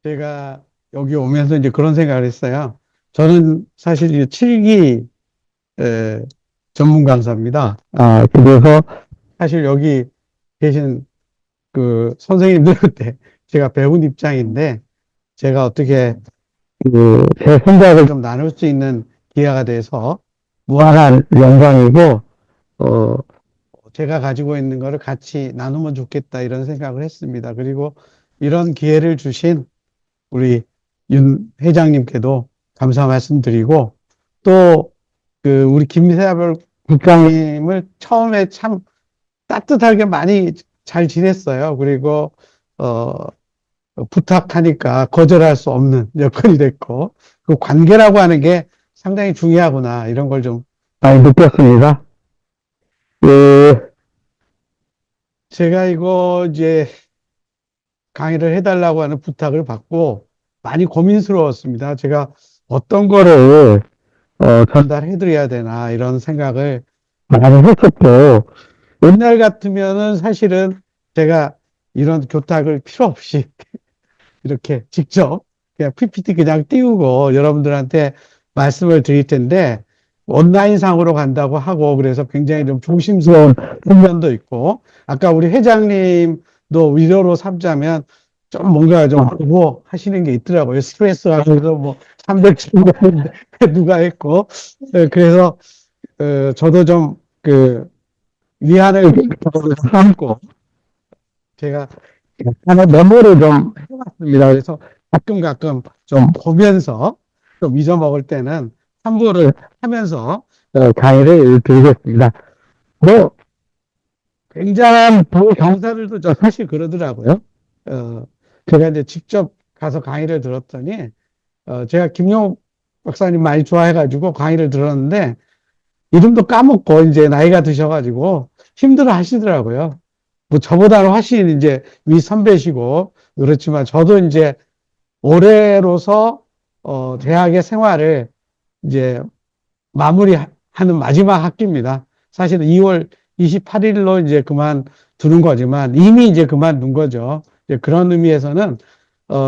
제가 여기 오면서 이제 그런 생각을 했어요. 저는 사실 이제 7기 전문 강사입니다. 그래서 사실 여기 계신 그 선생님들한테 제가 배운 입장인데 제가 어떻게 제 생각을 좀 나눌 수 있는 기회가 돼서 무한한 영광이고, 어, 제가 가지고 있는 거를 같이 나누면 좋겠다 이런 생각을 했습니다. 그리고 이런 기회를 주신 우리 윤 회장님께도 감사 말씀드리고 또 그 우리 김세아별 국장님을 처음에 참 따뜻하게 많이 잘 지냈어요. 그리고 어 부탁하니까 거절할 수 없는 여건이 됐고 그 관계라고 하는 게 상당히 중요하구나 이런 걸 좀 많이 느꼈습니다. 그 제가 이거 이제 강의를 해달라고 하는 부탁을 받고 많이 고민스러웠습니다. 제가 어떤 거를 전달해드려야 되나 이런 생각을 많이 했었고 옛날 같으면은 사실은 제가 이런 교탁을 필요 없이 이렇게 직접 그냥 PPT 그냥 띄우고 여러분들한테 말씀을 드릴 텐데 온라인상으로 간다고 하고 그래서 굉장히 좀 조심스러운 측면도 있고 아까 우리 회장님도 위로로 삼자면 좀 뭔가 좀 하고 하시는 게 있더라고요. 스트레스 하면서 뭐 300층 누가 했고 그래서 저도 좀 그 위안을 삼고 제가 약간의 메모를 좀 해봤습니다. 그래서 가끔 좀 보면서 좀 잊어먹을 때는 참고를 하면서 강의를 드리겠습니다. 뭐 굉장한 경사들도 저 사실 그러더라고요. 어, 제가 이제 직접 가서 강의를 들었더니 제가 김용옥 박사님 많이 좋아해가지고 강의를 들었는데 이름도 까먹고 이제 나이가 드셔가지고 힘들어 하시더라고요. 뭐 저보다는 훨씬 이제 위 선배시고 그렇지만 저도 이제 올해로서 대학의 생활을 이제 마무리하는 마지막 학기입니다. 사실은 2월 28일로 이제 그만두는 거지만 이미 이제 그만둔 거죠. 이제 그런 의미에서는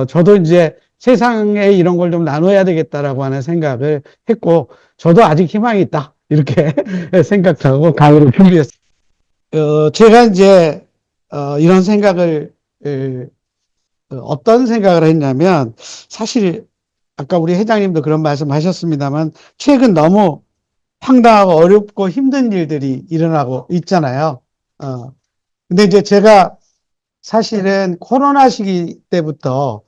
저도 이제 세상에 이런 걸 좀 나눠야 되겠다라고 하는 생각을 했고 저도 아직 희망이 있다 이렇게 생각하고 강의를 준비했습니다. 제가 이제 이런 생각을 어떤 생각을 했냐면 사실 아까 우리 회장님도 그런 말씀 하셨습니다만 최근 너무 황당하고 어렵고 힘든 일들이 일어나고 있잖아요. 근데 이제 제가 사실은 코로나 시기 때부터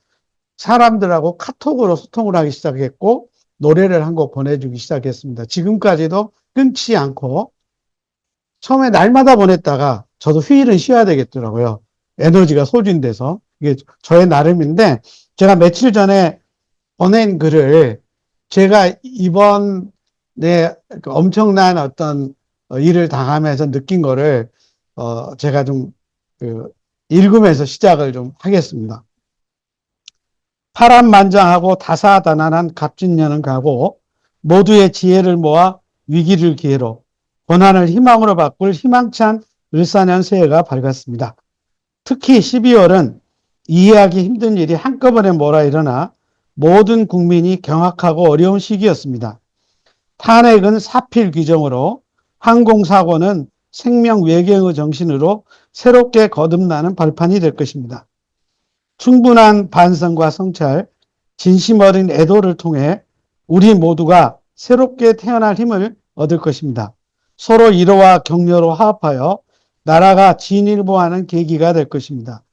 사람들하고 카톡으로 소통을 하기 시작했고 노래를 한 곡 보내주기 시작했습니다. 지금까지도 끊지 않고 처음에 날마다 보냈다가 저도 휴일은 쉬어야 되겠더라고요. 에너지가 소진돼서. 이게 저의 나름인데 제가 며칠 전에 보낸 글을 제가 이번에 그 엄청난 어떤 일을 당하면서 느낀 거를 제가 좀그 읽으면서 시작을 좀 하겠습니다. 파란만장하고 다사다난한 갑진년은 가고 모두의 지혜를 모아 위기를 기회로 고난을 희망으로 바꿀 희망찬 을사년 새해가 밝았습니다. 특히 12월은 이해하기 힘든 일이 한꺼번에 몰아 일어나 모든 국민이 경악하고 어려운 시기였습니다. 탄핵은 사필 규정으로 항공사고는 생명 외경의 정신으로 새롭게 거듭나는 발판이 될 것입니다. 충분한 반성과 성찰, 진심 어린 애도를 통해 우리 모두가 새롭게 태어날 힘을 얻을 것입니다. 서로 위로와 격려로 화합하여 나라가 진일보하는 계기가 될 것입니다.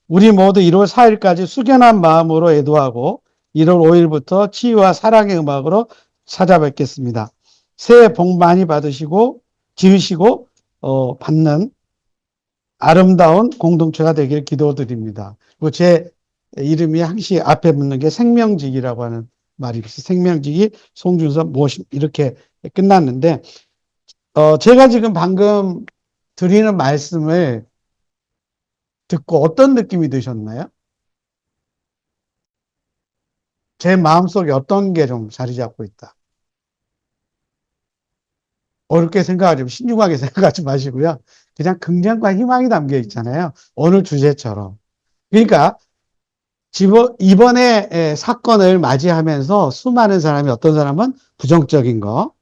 우리 모두 1월 4일까지 숙연한 마음으로 애도하고 1월 5일부터 치유와 사랑의 음악으로 찾아뵙겠습니다. 새해 복 많이 받으시고 지으시고 받는 아름다운 공동체가 되길 기도드립니다. 그리고 제 이름이 항시 앞에 붙는 게 생명직이라고 하는 말이 있어요. 생명직이 송준섭 모심 이렇게 끝났는데 제가 지금 방금 드리는 말씀을 듣고 어떤 느낌이 드셨나요? 제 마음속에 어떤 게 좀 자리 잡고 있다. 어렵게 생각하지, 신중하게 생각하지 마시고요. 그냥 긍정과 희망이 담겨 있잖아요. 오늘 주제처럼. 그러니까 이번에 사건을 맞이하면서 수많은 사람이 어떤 사람은 부정적인 거,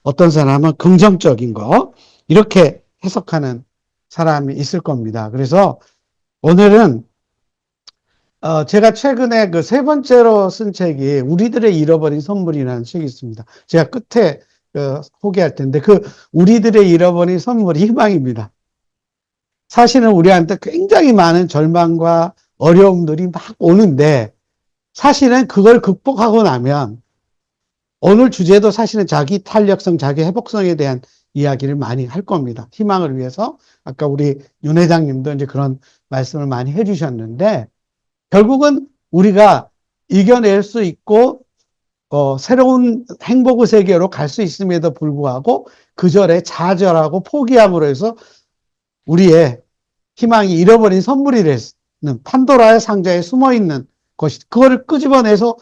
어떤 사람은 긍정적인 거, 이렇게 해석하는 사람이 있을 겁니다. 그래서 오늘은 제가 최근에 그 세 번째로 쓴 책이 우리들의 잃어버린 선물이라는 책이 있습니다. 제가 끝에 소개할 텐데 그 우리들의 잃어버린 선물이 희망입니다. 사실은 우리한테 굉장히 많은 절망과 어려움들이 막 오는데 사실은 그걸 극복하고 나면 오늘 주제도 사실은 자기 탄력성, 자기 회복성에 대한 이야기를 많이 할 겁니다. 희망을 위해서 아까 우리 윤 회장님도 이제 그런 말씀을 많이 해주셨는데 결국은 우리가 이겨낼 수 있고 새로운 행복의 세계로 갈 수 있음에도 불구하고 그 절에 좌절하고 포기함으로 해서 우리의 희망이 잃어버린 선물이 되는 판도라의 상자에 숨어 있는 것이 그거를 끄집어내서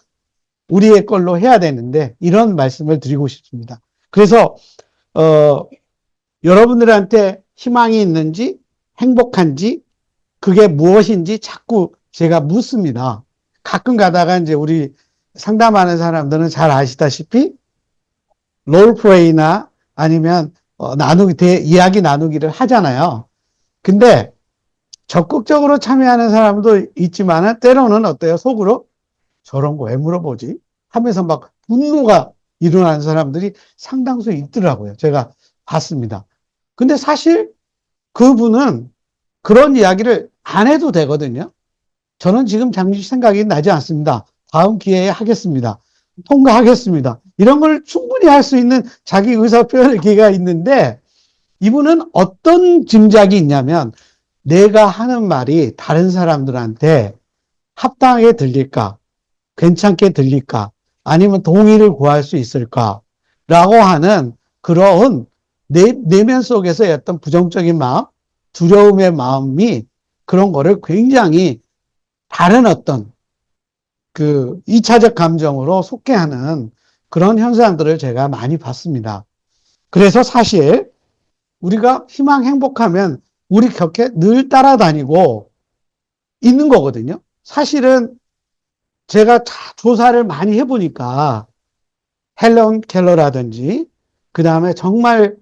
우리의 걸로 해야 되는데 이런 말씀을 드리고 싶습니다. 그래서 여러분들한테 희망이 있는지 행복한지 그게 무엇인지 자꾸 제가 묻습니다. 가끔 가다가 이제 우리 상담하는 사람들은 잘 아시다시피 롤플레이나 아니면 이야기 나누기를 하잖아요. 근데 적극적으로 참여하는 사람도 있지만은 때로는 어때요? 속으로 저런 거 왜 물어보지? 하면서 막 분노가 일어나는 사람들이 상당수 있더라고요. 제가 봤습니다. 근데 사실 그분은 그런 이야기를 안 해도 되거든요. 저는 지금 잠시 생각이 나지 않습니다. 다음 기회에 하겠습니다. 통과하겠습니다. 이런 걸 충분히 할 수 있는 자기 의사 표현의 기회가 있는데 이분은 어떤 짐작이 있냐면 내가 하는 말이 다른 사람들한테 합당하게 들릴까? 괜찮게 들릴까? 아니면 동의를 구할 수 있을까? 라고 하는 그런 내면 속에서의 어떤 부정적인 마음, 두려움의 마음이 그런 거를 굉장히 다른 어떤 그 2차적 감정으로 속해하는 그런 현상들을 제가 많이 봤습니다. 그래서 사실 우리가 희망 행복하면 우리 곁에 늘 따라다니고 있는 거거든요. 사실은 제가 조사를 많이 해보니까 헬런 켈러라든지 그 다음에 정말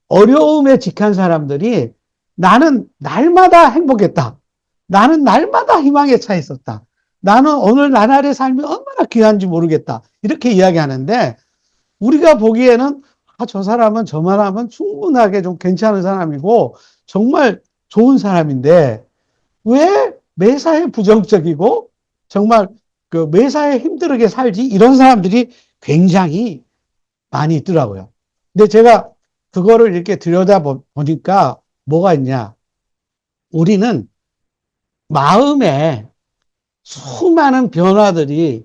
어려움에 직한 사람들이 나는 날마다 행복했다. 나는 날마다 희망에 차 있었다. 나는 오늘 나날의 삶이 얼마나 귀한지 모르겠다. 이렇게 이야기하는데 우리가 보기에는 저 사람은 저만 하면 충분하게 좀 괜찮은 사람이고 정말 좋은 사람인데 왜 매사에 부정적이고 정말 그 매사에 힘들게 살지? 이런 사람들이 굉장히 많이 있더라고요. 근데 제가 그거를 이렇게 들여다보니까 뭐가 있냐. 우리는 마음에 수많은 변화들이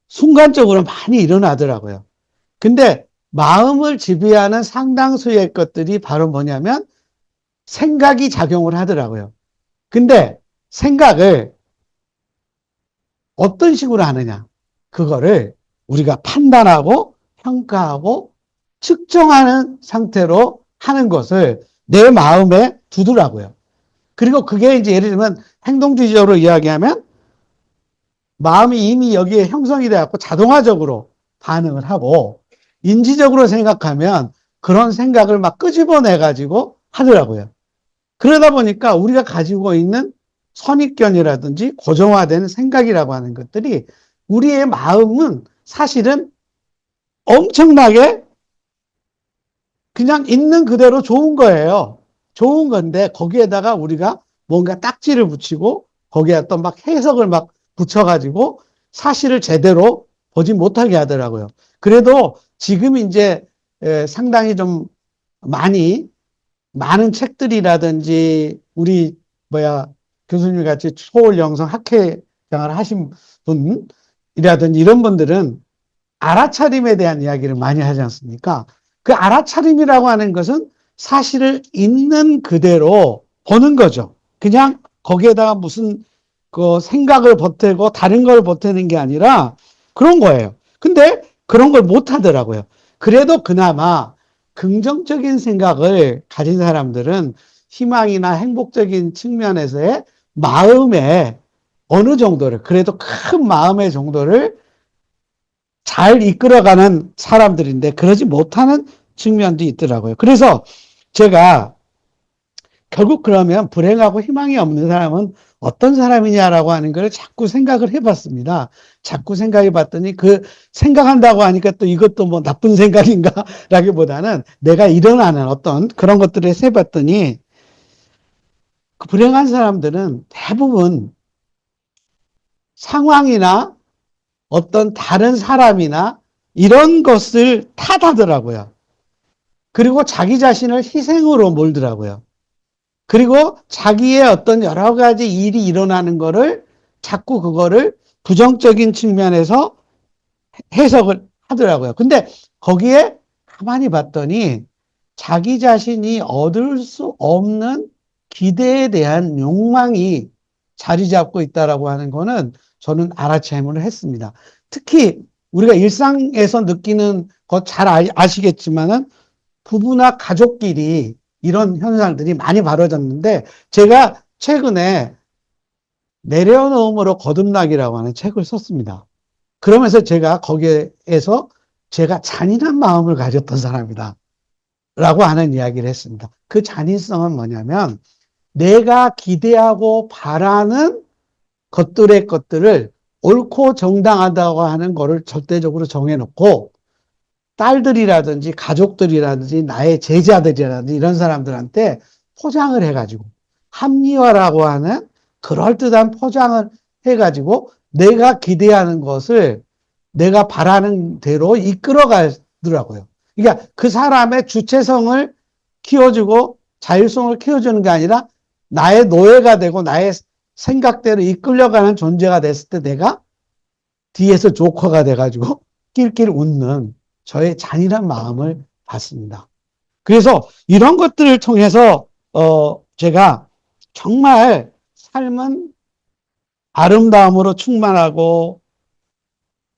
순간적으로 많이 일어나더라고요. 근데 마음을 지배하는 상당수의 것들이 바로 뭐냐면 생각이 작용을 하더라고요. 근데 생각을 어떤 식으로 하느냐. 그거를 우리가 판단하고 평가하고 측정하는 상태로 하는 것을 내 마음에 두더라고요. 그리고 그게 이제 예를 들면 행동주의적으로 이야기하면 마음이 이미 여기에 형성이 되어갖고 자동화적으로 반응을 하고 인지적으로 생각하면 그런 생각을 막 끄집어내가지고 하더라고요. 그러다 보니까 우리가 가지고 있는 선입견이라든지 고정화된 생각이라고 하는 것들이 우리의 마음은 사실은 엄청나게 그냥 있는 그대로 좋은 거예요. 좋은 건데 거기에다가 우리가 뭔가 딱지를 붙이고 거기에 또 막 해석을 막 붙여가지고 사실을 제대로 보지 못하게 하더라고요. 그래도 지금 이제 상당히 좀 많은 책들이라든지 우리 교수님 같이 서울 영성 학회장을 하신 분이라든지 이런 분들은 알아차림에 대한 이야기를 많이 하지 않습니까? 그 알아차림이라고 하는 것은 사실을 있는 그대로 보는 거죠. 그냥 거기에다가 무슨 그 생각을 보태고 다른 걸 보태는 게 아니라 그런 거예요. 근데 그런 걸 못 하더라고요. 그래도 그나마 긍정적인 생각을 가진 사람들은 희망이나 행복적인 측면에서의 마음에 어느 정도를, 그래도 큰 마음의 정도를 잘 이끌어가는 사람들인데, 그러지 못하는 측면도 있더라고요. 그래서 제가 결국 그러면 불행하고 희망이 없는 사람은 어떤 사람이냐라고 하는 걸 자꾸 생각을 해봤습니다. 자꾸 생각해 봤더니 그 생각한다고 하니까 또 이것도 뭐 나쁜 생각인가 라기보다는 내가 일어나는 어떤 그런 것들을 해봤더니 그 불행한 사람들은 대부분 상황이나 어떤 다른 사람이나 이런 것을 탓하더라고요. 그리고 자기 자신을 희생으로 몰더라고요. 그리고 자기의 어떤 여러 가지 일이 일어나는 거를 자꾸 그거를 부정적인 측면에서 해석을 하더라고요. 근데 거기에 가만히 봤더니 자기 자신이 얻을 수 없는 기대에 대한 욕망이 자리 잡고 있다라고 하는 거는 저는 알아차림을 했습니다. 특히 우리가 일상에서 느끼는 것 잘 아시겠지만은 부부나 가족끼리 이런 현상들이 많이 벌어졌는데 제가 최근에 내려놓음으로 거듭나기라고 하는 책을 썼습니다. 그러면서 제가 거기에서 제가 잔인한 마음을 가졌던 사람이다. 라고 하는 이야기를 했습니다. 그 잔인성은 뭐냐면 내가 기대하고 바라는 것들을 옳고 정당하다고 하는 거를 절대적으로 정해놓고 딸들이라든지 가족들이라든지 나의 제자들이라든지 이런 사람들한테 포장을 해가지고 합리화라고 하는 그럴듯한 포장을 해가지고 내가 기대하는 것을 내가 바라는 대로 이끌어 가더라고요. 그러니까 그 사람의 주체성을 키워주고 자율성을 키워주는 게 아니라 나의 노예가 되고 나의 생각대로 이끌려가는 존재가 됐을 때 내가 뒤에서 조커가 돼가지고 낄낄 웃는 저의 잔인한 마음을 봤습니다. 그래서 이런 것들을 통해서 제가 정말 삶은 아름다움으로 충만하고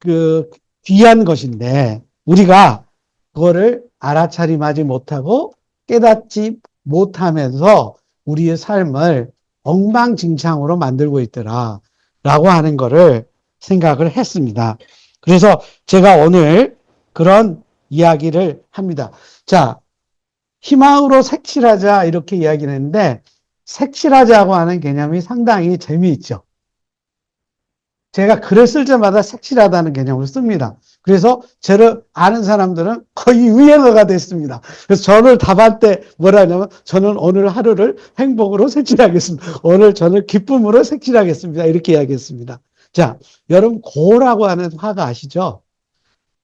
그 귀한 것인데 우리가 그거를 알아차림하지 못하고 깨닫지 못하면서 우리의 삶을 엉망진창으로 만들고 있더라 라고 하는 거를 생각을 했습니다. 그래서 제가 오늘 그런 이야기를 합니다. 자, 희망으로 색칠하자 이렇게 이야기를 했는데 색칠하자고 하는 개념이 상당히 재미있죠. 제가 글을 쓸 때마다 색칠하다는 개념을 씁니다. 그래서 저를 아는 사람들은 거의 유행어가 됐습니다. 그래서 저를 답할 때 뭐라 하냐면 저는 오늘 하루를 행복으로 색칠하겠습니다. 오늘 저는 기쁨으로 색칠하겠습니다. 이렇게 이야기했습니다. 자, 여러분 고라고 하는 화가 아시죠?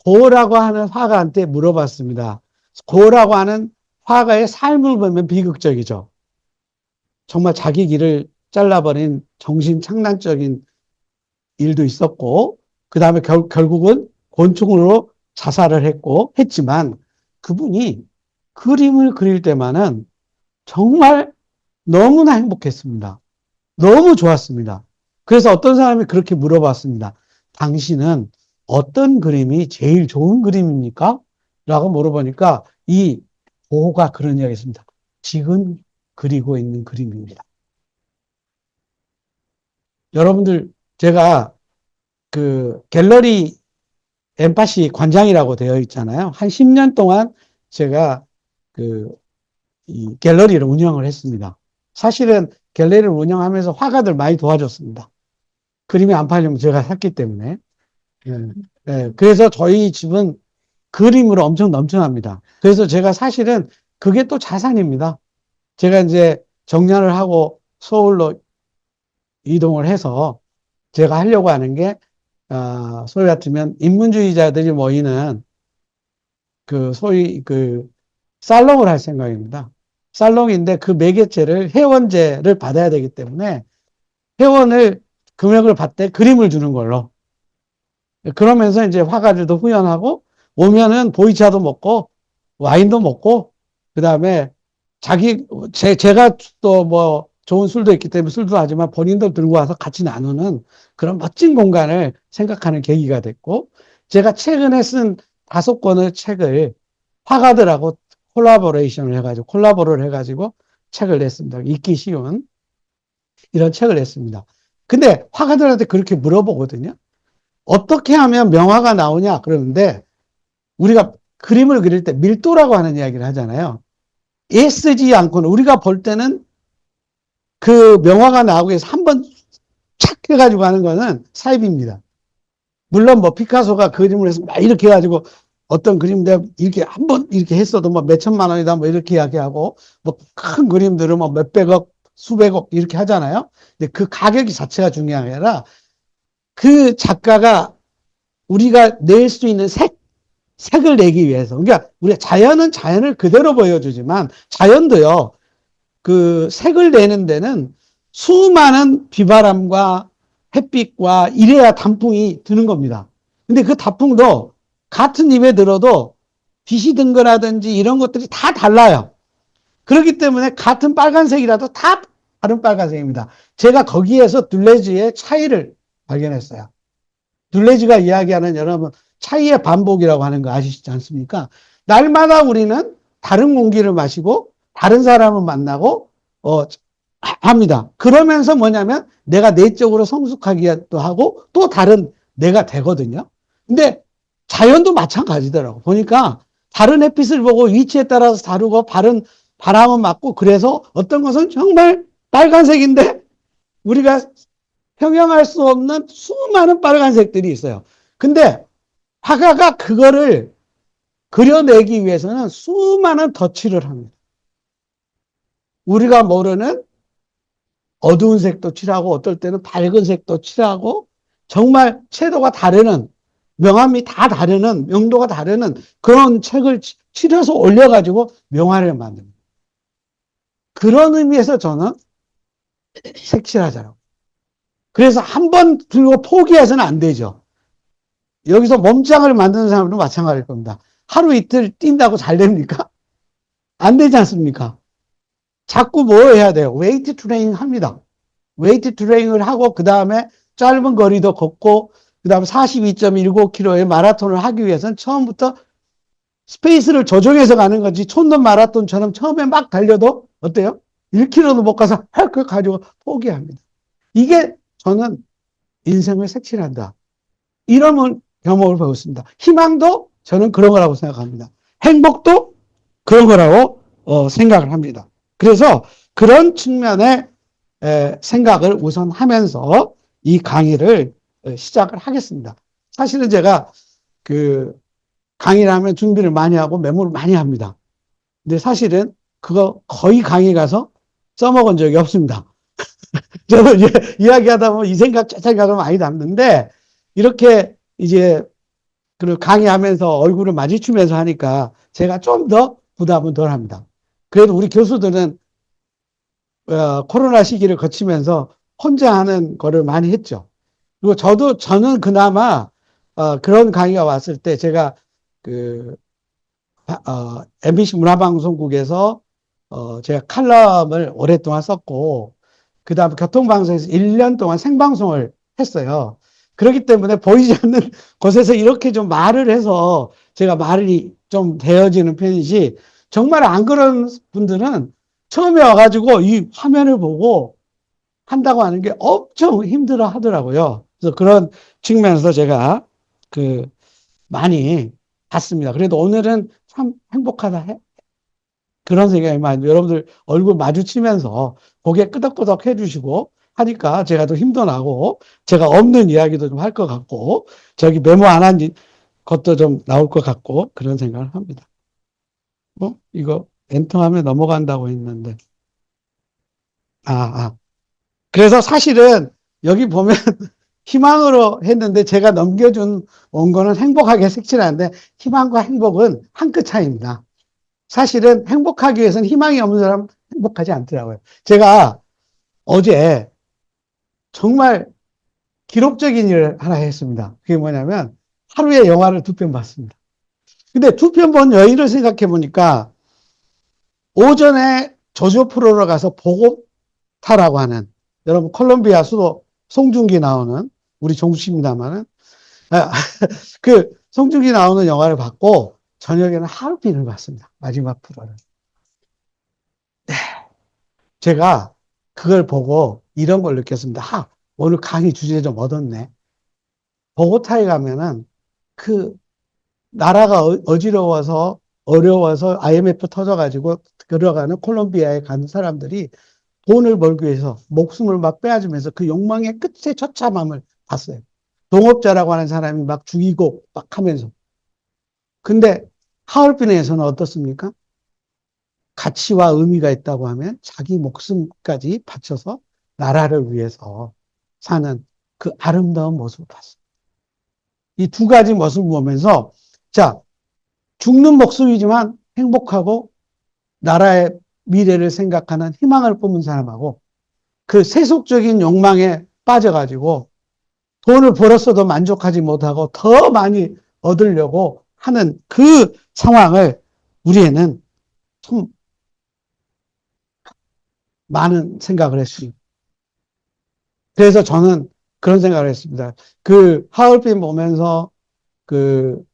고라고 하는 화가한테 물어봤습니다. 고라고 하는 화가의 삶을 보면 비극적이죠. 정말 자기 길을 잘라버린 정신착란적인 일도 있었고, 그 다음에 결국은 곤충으로 자살을 했지만, 그분이 그림을 그릴 때만은 정말 너무나 행복했습니다. 너무 좋았습니다. 그래서 어떤 사람이 그렇게 물어봤습니다. 당신은 어떤 그림이 제일 좋은 그림입니까? 라고 물어보니까 이 보호가 그런 이야기 했습니다. 지금 그리고 있는 그림입니다. 여러분들, 제가 그 갤러리 엠파시 관장이라고 되어 있잖아요. 한 10년 동안 제가 그 이 갤러리를 운영을 했습니다. 사실은 갤러리를 운영하면서 화가들 많이 도와줬습니다. 그림이 안 팔리면 제가 샀기 때문에. 예, 예, 그래서 저희 집은 그림으로 엄청 넘쳐납니다. 그래서 제가 사실은 그게 또 자산입니다. 제가 이제 정년을 하고 서울로 이동을 해서 제가 하려고 하는 게, 소위 같으면 인문주의자들이 모이는 그 소위 그 살롱을 할 생각입니다. 살롱인데 그 매개체를 회원제를 받아야 되기 때문에 회원을 금액을 받되 그림을 주는 걸로. 그러면서 이제 화가들도 후연하고 오면은 보이차도 먹고 와인도 먹고 그다음에 제가 또 뭐 좋은 술도 있기 때문에 술도 하지만 본인도 들고 와서 같이 나누는 그런 멋진 공간을 생각하는 계기가 됐고 제가 최근에 쓴 5권의 책을 화가들하고 콜라보를 해가지고 책을 냈습니다. 읽기 쉬운 이런 책을 냈습니다. 근데 화가들한테 그렇게 물어보거든요. 어떻게 하면 명화가 나오냐 그러는데 우리가 그림을 그릴 때 밀도라고 하는 이야기를 하잖아요. 애쓰지 않고는 우리가 볼 때는 그 명화가 나오기 위해서 한번 착 해가지고 하는 거는 사입입니다. 물론 뭐 피카소가 그림을 해서 막 이렇게 해가지고 어떤 그림 내가 이렇게 한번 이렇게 했어도 뭐 몇천만 원이다 뭐 이렇게 이야기하고 뭐 큰 그림들은 뭐 몇백억 수백억 이렇게 하잖아요. 근데 그 가격이 자체가 중요한 게 아니라 그 작가가 우리가 낼 수 있는 색을 내기 위해서. 그러니까 우리가 자연은 자연을 그대로 보여주지만 자연도요. 그 색을 내는 데는 수많은 비바람과 햇빛과 이래야 단풍이 드는 겁니다. 근데 그 단풍도 같은 잎에 들어도 빛이 든 거라든지 이런 것들이 다 달라요. 그렇기 때문에 같은 빨간색이라도 다 다른 빨간색입니다. 제가 거기에서 둘레즈의 차이를 발견했어요. 둘레즈가 이야기하는 여러분 차이의 반복이라고 하는 거 아시지 않습니까? 날마다 우리는 다른 공기를 마시고 다른 사람을 만나고 합니다. 그러면서 뭐냐면 내가 내적으로 성숙하기도 하고 또 다른 내가 되거든요. 근데 자연도 마찬가지더라고. 보니까 다른 햇빛을 보고 위치에 따라서 다르고 다른 바람을 맞고 그래서 어떤 것은 정말 빨간색인데 우리가 형용할 수 없는 수많은 빨간색들이 있어요. 근데 화가가 그거를 그려내기 위해서는 수많은 덧칠을 합니다. 우리가 모르는 어두운 색도 칠하고 어떨 때는 밝은 색도 칠하고 정말 채도가 다르는 명암이 다 다르는 명도가 다르는 그런 책을 칠해서 올려가지고 명화를 만듭니다. 그런 의미에서 저는 색칠하자라고. 그래서 한 번 들고 포기해서는 안 되죠. 여기서 몸짱을 만드는 사람도 마찬가지일 겁니다. 하루 이틀 뛴다고 잘 됩니까? 안 되지 않습니까? 자꾸 뭐 해야 돼요? 웨이트 트레이닝 합니다. 웨이트 트레이닝을 하고 그 다음에 짧은 거리도 걷고 그 다음에 42.19km의 마라톤을 하기 위해서는 처음부터 스페이스를 조정해서 가는 거지 촌놈 마라톤처럼 처음에 막 달려도 어때요? 1km도 못 가서 헐컥 가지고 포기합니다. 이게 저는 인생을 색칠한다. 이런 경험을 배웠습니다. 희망도 저는 그런 거라고 생각합니다. 행복도 그런 거라고 생각을 합니다. 그래서 그런 측면의 생각을 우선 하면서 이 강의를 시작을 하겠습니다. 사실은 제가 그 강의를 하면 준비를 많이 하고 메모를 많이 합니다. 근데 사실은 그거 거의 강의 가서 써먹은 적이 없습니다. 저도 이제 이야기하다 보면 이 생각, 저 생각을 많이 담는데 이렇게 이제 그 강의하면서 얼굴을 마주치면서 하니까 제가 좀 더 부담은 덜 합니다. 그래도 우리 교수들은 코로나 시기를 거치면서 혼자 하는 거를 많이 했죠. 그리고 저는 그나마 그런 강의가 왔을 때 제가 그 MBC 문화방송국에서 제가 칼럼을 오랫동안 썼고 그 다음에 교통방송에서 1년 동안 생방송을 했어요. 그렇기 때문에 보이지 않는 곳에서 이렇게 좀 말을 해서 제가 말이 좀 되어지는 편이지 정말 안 그런 분들은 처음에 와가지고 이 화면을 보고 한다고 하는 게 엄청 힘들어 하더라고요. 그래서 그런 측면에서 제가 그 많이 봤습니다. 그래도 오늘은 참 행복하다. 그런 생각이 많이, 여러분들 얼굴 마주치면서 고개 끄덕끄덕 해주시고 하니까 제가 더 힘도 나고 제가 없는 이야기도 좀 할 것 같고 저기 메모 안 한 것도 좀 나올 것 같고 그런 생각을 합니다. 이거 엔터하면 넘어간다고 했는데. 아, 아. 그래서 사실은 여기 보면 희망으로 했는데 제가 넘겨준 원고는 행복하게 색칠하는데 희망과 행복은 한 끗 차이입니다. 사실은 행복하기 위해서는 희망이 없는 사람은 행복하지 않더라고요. 제가 어제 정말 기록적인 일을 하나 했습니다. 그게 뭐냐면 하루에 영화를 2편 봤습니다. 근데 2편 본 여인을 생각해 보니까 오전에 조조 프로로 가서 보고타라고 하는 여러분 콜롬비아 수도 송중기 나오는 우리 종수입니다만은 그 송중기 나오는 영화를 봤고 저녁에는 하룻빈을 봤습니다. 마지막 프로를. 제가 그걸 보고 이런 걸 느꼈습니다. 오늘 강의 주제 좀 얻었네. 보고타에 가면은 그 나라가 어지러워서 어려워서 IMF 터져가지고 들어가는 콜롬비아에 가는 사람들이 돈을 벌기 위해서 목숨을 막 빼앗으면서 그 욕망의 끝에 처참함을 봤어요. 동업자라고 하는 사람이 막 죽이고 막 하면서. 근데 하얼빈에서는 어떻습니까? 가치와 의미가 있다고 하면 자기 목숨까지 바쳐서 나라를 위해서 사는 그 아름다운 모습을 봤어요. 이 두 가지 모습을 보면서 자, 죽는 목숨이지만 행복하고 나라의 미래를 생각하는 희망을 뿜은 사람하고 그 세속적인 욕망에 빠져가지고 돈을 벌었어도 만족하지 못하고 더 많이 얻으려고 하는 그 상황을 우리에는 참 많은 생각을 했습니다. 그래서 저는 그런 생각을 했습니다. 그 하얼빈 보면서 그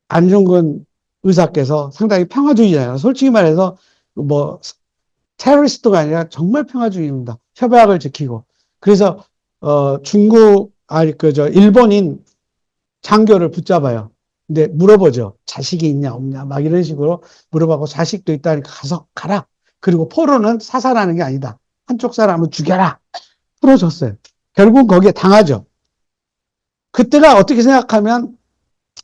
안중근 의사께서 상당히 평화주의자예요. 솔직히 말해서 뭐 테러리스트가 아니라 정말 평화주의입니다. 협약을 지키고. 그래서 중국 아니 그저 일본인 장교를 붙잡아요. 근데 물어보죠. 자식이 있냐 없냐 막 이런 식으로 물어보고 자식도 있다니까 가서 가라. 그리고 포로는 사살하는 게 아니다. 한쪽 사람은 죽여라. 풀어줬어요. 결국 거기에 당하죠. 그때가 어떻게 생각하면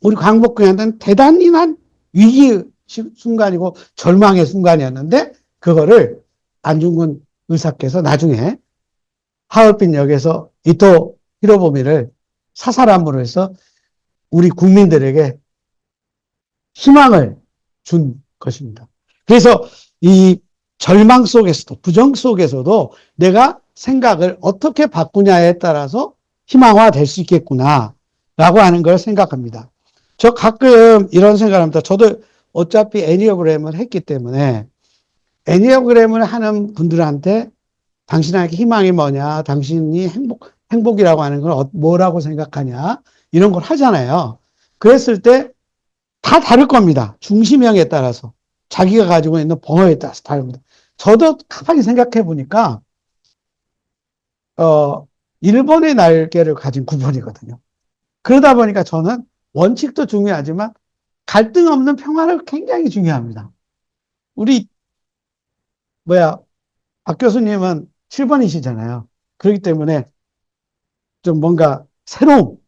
우리 광복군한테는 대단히 난 위기 순간이고 절망의 순간이었는데 그거를 안중근 의사께서 나중에 하얼빈 역에서 이토 히로부미를 사살함으로 해서 우리 국민들에게 희망을 준 것입니다. 그래서 이 절망 속에서도 부정 속에서도 내가 생각을 어떻게 바꾸냐에 따라서 희망화 될 수 있겠구나 라고 하는 걸 생각합니다. 저 가끔 이런 생각을 합니다. 저도 어차피 애니어그램을 했기 때문에 애니어그램을 하는 분들한테 당신에게 희망이 뭐냐, 당신이 행복이라고 하는 걸 뭐라고 생각하냐, 이런 걸 하잖아요. 그랬을 때 다 다를 겁니다. 중심형에 따라서. 자기가 가지고 있는 번호에 따라서 다릅니다. 저도 가만히 생각해 보니까, 일본의 날개를 가진 구본이거든요. 그러다 보니까 저는 원칙도 중요하지만 갈등 없는 평화를 굉장히 중요합니다. 우리, 박 교수님은 7번이시잖아요. 그렇기 때문에 좀 뭔가 새로움,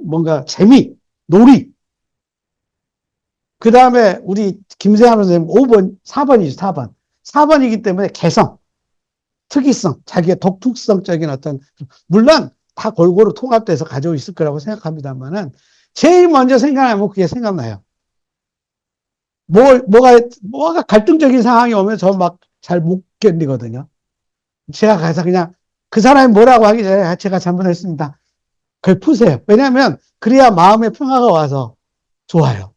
뭔가 재미, 놀이, 그 다음에 우리 김세환 선생님 5번, 4번이죠, 4번. 4번이기 때문에 개성, 특이성, 자기의 독특성적인 어떤, 물론 다 골고루 통합돼서 가지고 있을 거라고 생각합니다만은, 제일 먼저 생각하면 그게 생각나요. 뭐가 갈등적인 상황이 오면 저 막 잘 못 견디거든요. 제가 가서 그냥 그 사람이 뭐라고 하기 전에 제가 잘못했습니다. 그걸 푸세요. 왜냐하면 그래야 마음의 평화가 와서 좋아요.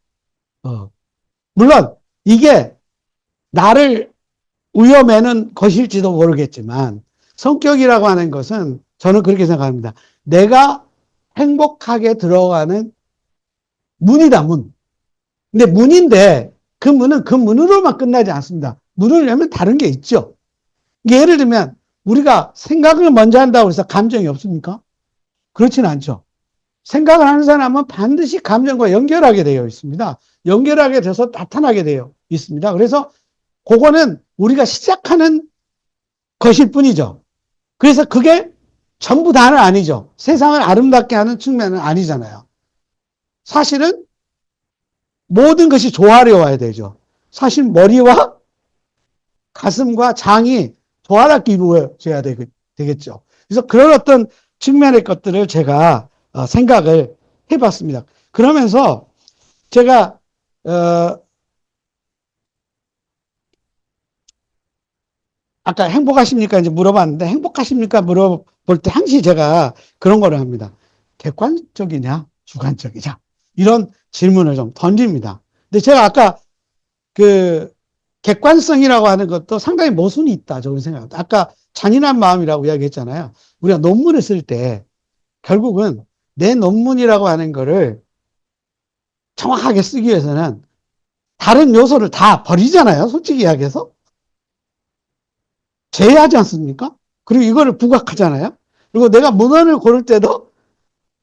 물론 이게 나를 위험에는 것일지도 모르겠지만 성격이라고 하는 것은 저는 그렇게 생각합니다. 내가 행복하게 들어가는 문이다, 문. 근데 문인데 그 문은 그 문으로만 끝나지 않습니다. 문을 열면 다른 게 있죠. 예를 들면 우리가 생각을 먼저 한다고 해서 감정이 없습니까? 그렇지는 않죠. 생각을 하는 사람은 반드시 감정과 연결하게 되어 있습니다. 연결하게 돼서 나타나게 되어 있습니다. 그래서 그거는 우리가 시작하는 것일 뿐이죠. 그래서 그게 전부 다는 아니죠. 세상을 아름답게 하는 측면은 아니잖아요. 사실은 모든 것이 조화로워야 되죠. 사실 머리와 가슴과 장이 조화롭게 이루어져야 되겠죠. 그래서 그런 어떤 측면의 것들을 제가 생각을 해봤습니다. 그러면서 제가 아까 행복하십니까? 이제 물어봤는데, 행복하십니까? 물어볼 때 항시 제가 그런 거를 합니다. 객관적이냐? 주관적이냐? 이런 질문을 좀 던집니다. 근데 제가 아까 그 객관성이라고 하는 것도 상당히 모순이 있다. 저는 생각합니다. 아까 잔인한 마음이라고 이야기했잖아요. 우리가 논문을 쓸 때 결국은 내 논문이라고 하는 거를 정확하게 쓰기 위해서는 다른 요소를 다 버리잖아요. 솔직히 이야기해서. 제외하지 않습니까? 그리고 이거를 부각하잖아요. 그리고 내가 문헌을 고를 때도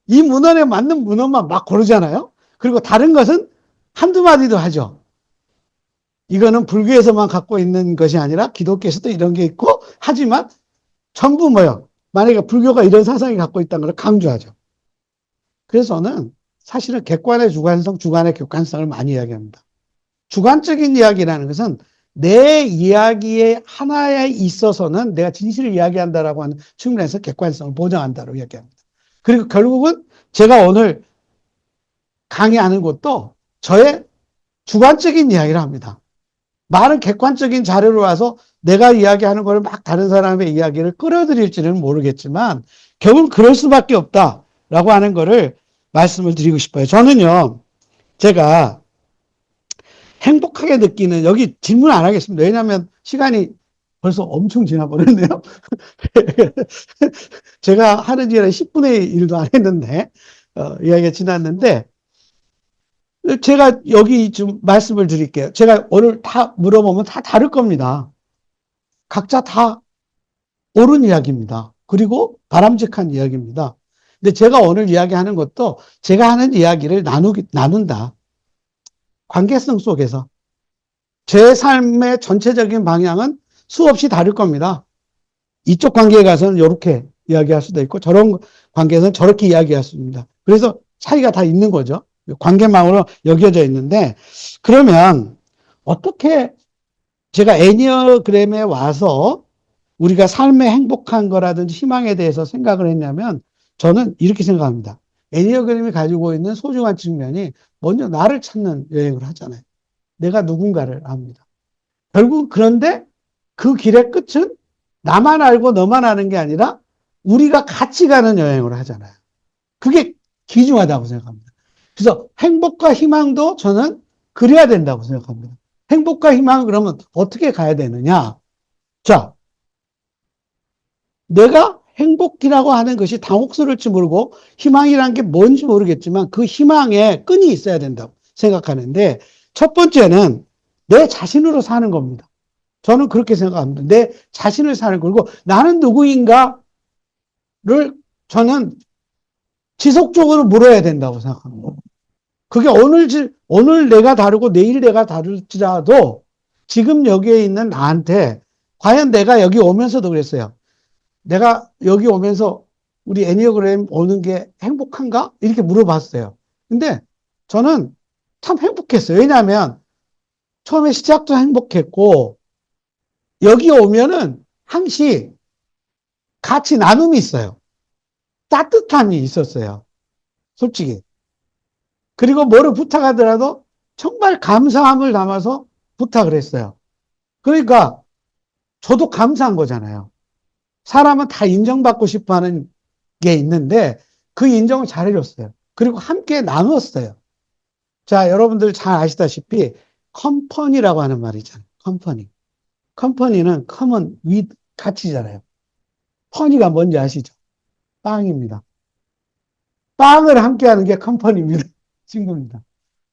이 문헌에 맞는 문헌만 막 고르잖아요. 그리고 다른 것은 한두 마디도 하죠. 이거는 불교에서만 갖고 있는 것이 아니라 기독교에서도 이런 게 있고, 하지만 전부 뭐요? 만약에 불교가 이런 사상이 갖고 있다는 걸 강조하죠. 그래서 저는 사실은 객관의 주관성, 주관의 객관성을 많이 이야기합니다. 주관적인 이야기라는 것은 내 이야기의 하나에 있어서는 내가 진실을 이야기한다라고 하는 측면에서 객관성을 보장한다고 이야기합니다. 그리고 결국은 제가 오늘 강의하는 것도 저의 주관적인 이야기를 합니다. 많은 객관적인 자료를 와서 내가 이야기하는 걸 막 다른 사람의 이야기를 끌어들일지는 모르겠지만 결국 그럴 수밖에 없다라고 하는 거를 말씀을 드리고 싶어요. 저는요, 제가 행복하게 느끼는, 여기 질문 안 하겠습니다. 왜냐하면 시간이 벌써 엄청 지나버렸네요. 제가 하는 일에 10분의 1도 안 했는데, 이야기가 지났는데, 제가 여기 좀 말씀을 드릴게요. 제가 오늘 다 물어보면 다 다를 겁니다. 각자 다 옳은 이야기입니다. 그리고 바람직한 이야기입니다. 근데 제가 오늘 이야기하는 것도 제가 하는 이야기를 나눈다. 관계성 속에서. 제 삶의 전체적인 방향은 수없이 다를 겁니다. 이쪽 관계에 가서는 이렇게 이야기할 수도 있고 저런 관계에서는 저렇게 이야기할 수 있습니다. 그래서 차이가 다 있는 거죠. 관계망으로 여겨져 있는데 그러면 어떻게 제가 애니어그램에 와서 우리가 삶의 행복한 거라든지 희망에 대해서 생각을 했냐면 저는 이렇게 생각합니다. 애니어그램이 가지고 있는 소중한 측면이 먼저 나를 찾는 여행을 하잖아요. 내가 누군가를 압니다. 결국 그런데 그 길의 끝은 나만 알고 너만 아는 게 아니라 우리가 같이 가는 여행을 하잖아요. 그게 귀중하다고 생각합니다. 그래서 행복과 희망도 저는 그래야 된다고 생각합니다. 행복과 희망은 그러면 어떻게 가야 되느냐? 자, 내가 행복이라고 하는 것이 당혹스러울지 모르고 희망이라는 게 뭔지 모르겠지만 그 희망에 끈이 있어야 된다고 생각하는데 첫 번째는 내 자신으로 사는 겁니다. 저는 그렇게 생각합니다. 내 자신을 사는 거고 나는 누구인가를 저는 지속적으로 물어야 된다고 생각합니다. 그게 오늘 내가 다르고 내일 내가 다를지라도 지금 여기에 있는 나한테 과연 내가 여기 오면서도 그랬어요. 내가 여기 오면서 우리 애니어그램 오는 게 행복한가? 이렇게 물어봤어요. 근데 저는 참 행복했어요. 왜냐하면 처음에 시작도 행복했고 여기 오면은 항시 같이 나눔이 있어요. 따뜻함이 있었어요. 솔직히. 그리고 뭐를 부탁하더라도 정말 감사함을 담아서 부탁을 했어요. 그러니까 저도 감사한 거잖아요. 사람은 다 인정받고 싶어 하는 게 있는데 그 인정을 잘해줬어요. 그리고 함께 나눴어요. 자, 여러분들 잘 아시다시피 컴퍼니라고 하는 말이 있잖아요. 컴퍼니. 컴퍼니는 common with 가치잖아요. 퍼니가 뭔지 아시죠? 빵입니다. 빵을 함께 하는 게 컴퍼니입니다. 친구입니다.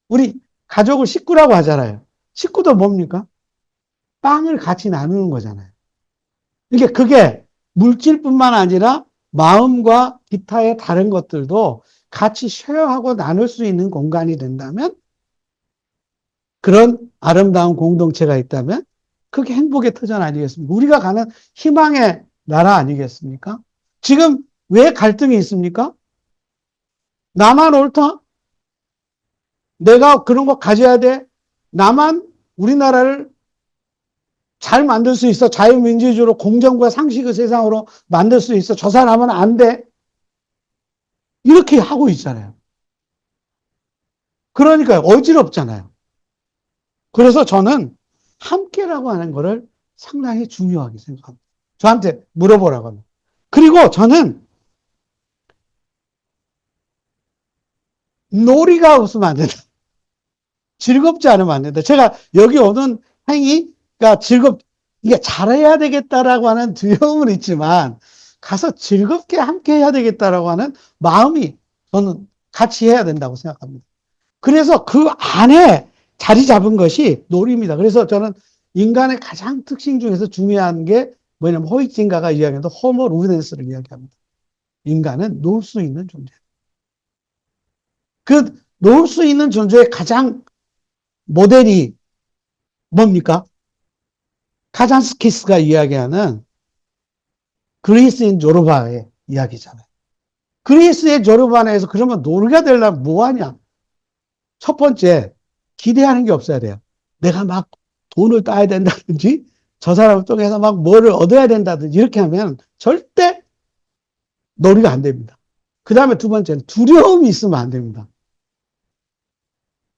우리 가족을 식구라고 하잖아요. 식구도 뭡니까? 빵을 같이 나누는 거잖아요. 이게 그게 물질뿐만 아니라 마음과 기타의 다른 것들도 같이 쉐어하고 나눌 수 있는 공간이 된다면 그런 아름다운 공동체가 있다면 그게 행복의 터전 아니겠습니까? 우리가 가는 희망의 나라 아니겠습니까? 지금 왜 갈등이 있습니까? 나만 옳다? 내가 그런 거 가져야 돼? 나만 우리나라를 잘 만들 수 있어. 자유민주주의로 공정과 상식의 세상으로 만들 수 있어. 저 사람은 안 돼. 이렇게 하고 있잖아요. 그러니까 어지럽잖아요. 그래서 저는 함께라고 하는 거를 상당히 중요하게 생각합니다. 저한테 물어보라고 하면. 그리고 저는 놀이가 없으면 안 된다. 즐겁지 않으면 안 된다. 제가 여기 오는 행위가 이게 잘해야 되겠다라고 하는 두려움은 있지만 가서 즐겁게 함께 해야 되겠다라고 하는 마음이 저는 같이 해야 된다고 생각합니다. 그래서 그 안에 자리 잡은 것이 놀이입니다. 그래서 저는 인간의 가장 특징 중에서 중요한 게 뭐냐면 호이팅가가 이야기하는 호모 루덴스를 이야기합니다. 인간은 놓을 수 있는 존재. 그 놓을 수 있는 존재의 가장 모델이 뭡니까? 카잔스키스가 이야기하는 그리스인 조르바의 이야기잖아요. 그리스의 조르바에서 그러면 노르가 되려면 뭐 하냐? 첫 번째, 기대하는 게 없어야 돼요. 내가 막 돈을 따야 된다든지, 저 사람을 통해서 막 뭐를 얻어야 된다든지, 이렇게 하면 절대 놀이가 안 됩니다. 그 다음에 두 번째는 두려움이 있으면 안 됩니다.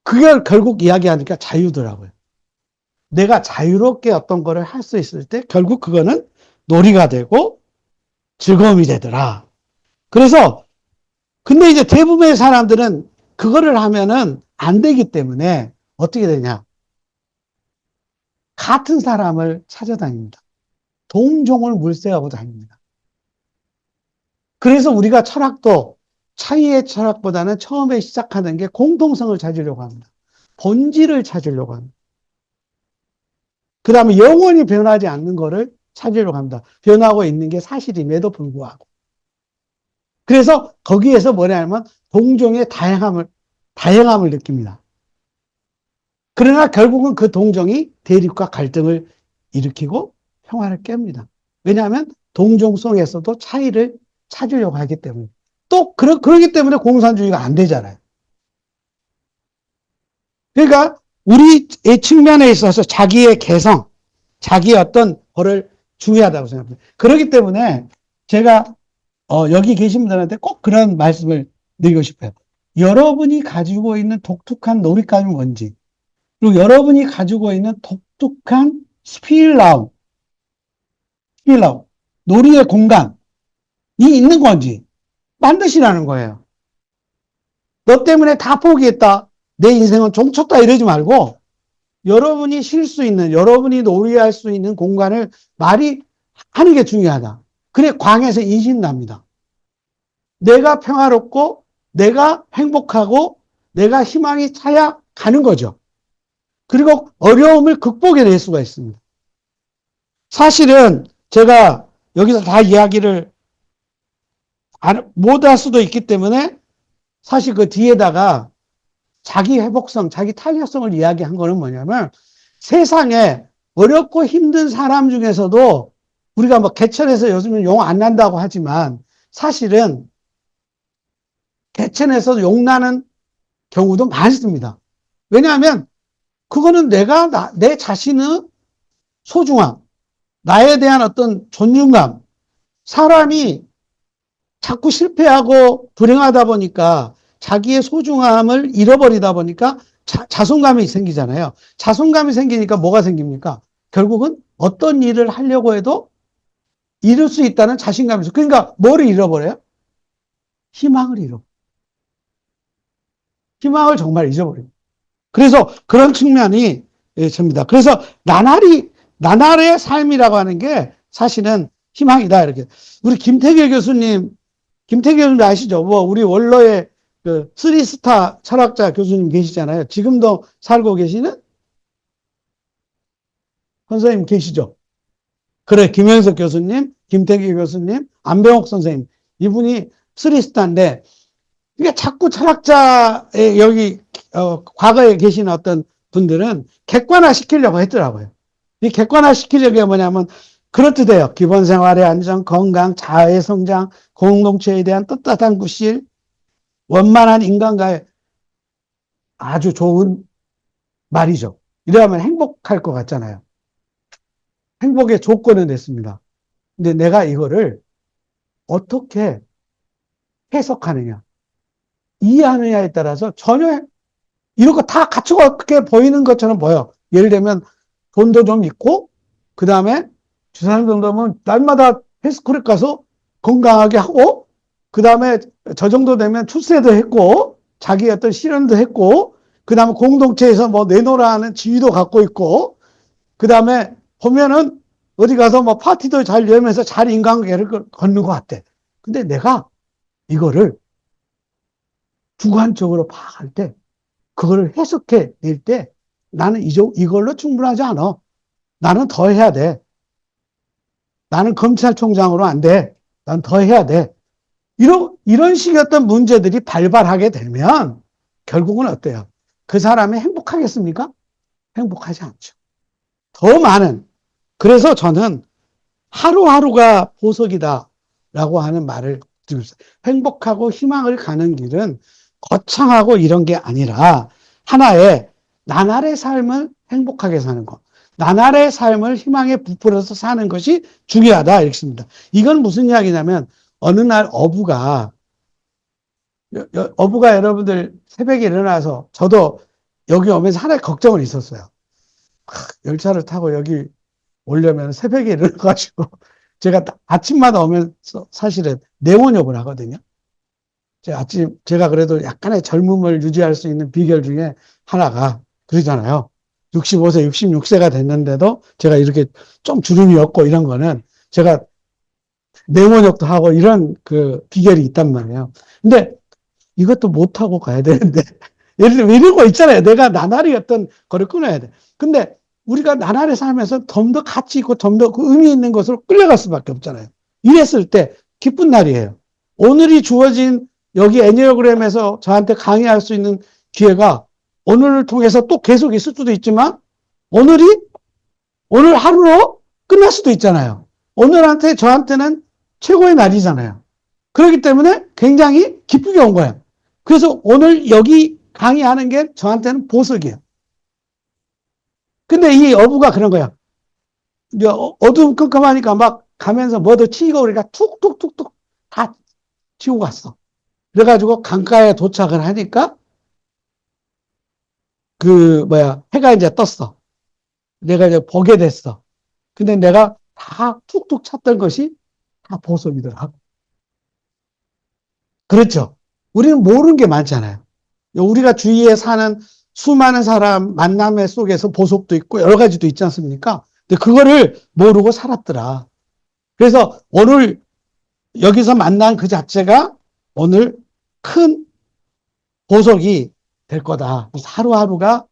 그걸 결국 이야기하니까 자유더라고요. 내가 자유롭게 어떤 거를 할 수 있을 때 결국 그거는 놀이가 되고 즐거움이 되더라. 그래서 근데 이제 대부분의 사람들은 그거를 하면은 안 되기 때문에 어떻게 되냐? 같은 사람을 찾아다닙니다. 동종을 물색하고 다닙니다. 그래서 우리가 철학도 차이의 철학보다는 처음에 시작하는 게 공통성을 찾으려고 합니다. 본질을 찾으려고 합니다. 그 다음에 영원히 변하지 않는 거를 찾으려고 합니다. 변하고 있는 게 사실임에도 불구하고. 그래서 거기에서 뭐냐면 동종의 다양함을 느낍니다. 그러나 결국은 그 동종이 대립과 갈등을 일으키고 평화를 깹니다. 왜냐하면 동종성에서도 차이를 찾으려고 하기 때문에. 또 그러기 때문에 공산주의가 안 되잖아요. 그러니까 우리의 측면에 있어서 자기의 개성, 자기의 어떤 거를 중요하다고 생각합니다. 그렇기 때문에 제가 여기 계신 분들한테 꼭 그런 말씀을 드리고 싶어요. 여러분이 가지고 있는 독특한 놀잇감이 뭔지, 그리고 여러분이 가지고 있는 독특한 스피라우, 놀이의 공간이 있는 건지 만드시라는 거예요. 너 때문에 다 포기했다. 내 인생은 종쳤다 이러지 말고 여러분이 쉴 수 있는, 여러분이 놀이할 수 있는 공간을 말이 하는 게 중요하다. 그래 광에서 인신납니다. 내가 평화롭고 내가 행복하고 내가 희망이 차야 가는 거죠. 그리고 어려움을 극복해낼 수가 있습니다. 사실은 제가 여기서 다 이야기를 못 할 수도 있기 때문에 사실 그 뒤에다가 자기 회복성, 자기 탄력성을 이야기한 거는 뭐냐면 세상에 어렵고 힘든 사람 중에서도 우리가 뭐 개천에서 요즘은 용 안 난다고 하지만 사실은 개천에서 용 나는 경우도 많습니다. 왜냐하면 그거는 내 자신의 소중함, 나에 대한 어떤 존중감, 사람이 자꾸 실패하고 불행하다 보니까 자기의 소중함을 잃어버리다 보니까 자존감이 생기잖아요. 자존감이 생기니까 뭐가 생깁니까? 결국은 어떤 일을 하려고 해도 이룰 수 있다는 자신감이 있어. 그러니까 뭐를 잃어버려요? 희망을 잃어. 희망을 정말 잊어버려요. 그래서 그런 측면이 있습니다. 그래서 나날의 삶이라고 하는 게 사실은 희망이다. 이렇게. 우리 김태길 교수님 아시죠? 뭐, 우리 원로의 그 쓰리스타 철학자 교수님 계시잖아요. 지금도 살고 계시는 선생님 계시죠? 그래, 김현석 교수님, 김태길 교수님, 안병옥 선생님. 이분이 쓰리스타인데, 이게 자꾸 철학자의 여기, 과거에 계신 어떤 분들은 객관화 시키려고 했더라고요. 이 객관화 시키려고 뭐냐면, 그렇듯해요. 기본 생활의 안정, 건강, 자아의 성장, 공동체에 대한 떳떳한 구실, 원만한 인간과의 아주 좋은 말이죠. 이러면 행복할 것 같잖아요. 행복의 조건을 냈습니다. 근데 내가 이거를 어떻게 해석하느냐, 이해하느냐에 따라서 전혀 이런 거 다 갖추고 그렇게 보이는 것처럼 보여. 예를 들면 돈도 좀 있고, 그 다음에 주사님 정도면 날마다 헬스클럽 가서 건강하게 하고, 그 다음에 저 정도 되면 출세도 했고, 자기 어떤 실현도 했고, 그 다음에 공동체에서 뭐 내놓으라 하는 지위도 갖고 있고, 그 다음에 보면은 어디 가서 뭐 파티도 잘 열면서 잘 인간관계를 걷는 것 같아. 근데 내가 이거를 주관적으로 파악할 때, 그거를 해석해 낼 때, 나는 이걸로 충분하지 않아. 나는 더 해야 돼. 나는 검찰총장으로 안 돼. 난 더 해야 돼. 이런 식의 어떤 문제들이 발발하게 되면 결국은 어때요? 그 사람이 행복하겠습니까? 행복하지 않죠. 더 많은, 그래서 저는 하루하루가 보석이다라고 하는 말을 드리고 있어요. 행복하고 희망을 가는 길은 거창하고 이런 게 아니라 하나의 나날의 삶을 행복하게 사는 것. 나날의 삶을 희망에 부풀어서 사는 것이 중요하다. 이렇게 씁니다. 이건 무슨 이야기냐면 어느 날 어부가 여러분들 새벽에 일어나서 저도 여기 오면서 하나의 걱정은 있었어요. 열차를 타고 여기 오려면 새벽에 일어나가지고 제가 아침마다 오면서 사실은 내원욕을 하거든요. 제가 그래도 약간의 젊음을 유지할 수 있는 비결 중에 하나가 그러잖아요. 65세, 66세가 됐는데도 제가 이렇게 좀 주름이 없고 이런 거는 제가 내원욕도 하고 이런 그 비결이 있단 말이에요. 근데 이것도 못하고 가야 되는데 예를 들면 이런 거 있잖아요. 내가 나날이 어떤 거를 끊어야 돼. 근데 우리가 나날의 삶에서 좀 더 가치 있고 좀 더 그 의미 있는 것으로 끌려갈 수밖에 없잖아요. 이랬을 때 기쁜 날이에요. 오늘이 주어진 여기 애니어그램에서 저한테 강의할 수 있는 기회가 오늘을 통해서 또 계속 있을 수도 있지만 오늘 하루로 끝날 수도 있잖아요. 저한테는 최고의 날이잖아요. 그렇기 때문에 굉장히 기쁘게 온 거예요. 그래서 오늘 여기 강의하는 게 저한테는 보석이에요. 근데 이 어부가 그런 거야. 어두컴컴하니까 막 가면서 뭐도 치고 우리가 툭툭툭툭 다 치고 갔어. 그래가지고 강가에 도착을 하니까 해가 이제 떴어. 내가 이제 보게 됐어. 근데 내가 다 툭툭 쳤던 것이 다 보석이더라고. 그렇죠. 우리는 모르는 게 많잖아요. 우리가 주위에 사는 수많은 사람 만남의 속에서 보석도 있고 여러 가지도 있지 않습니까? 근데 그거를 모르고 살았더라. 그래서 오늘 여기서 만난 그 자체가 오늘 큰 보석이 될 거다. 하루하루가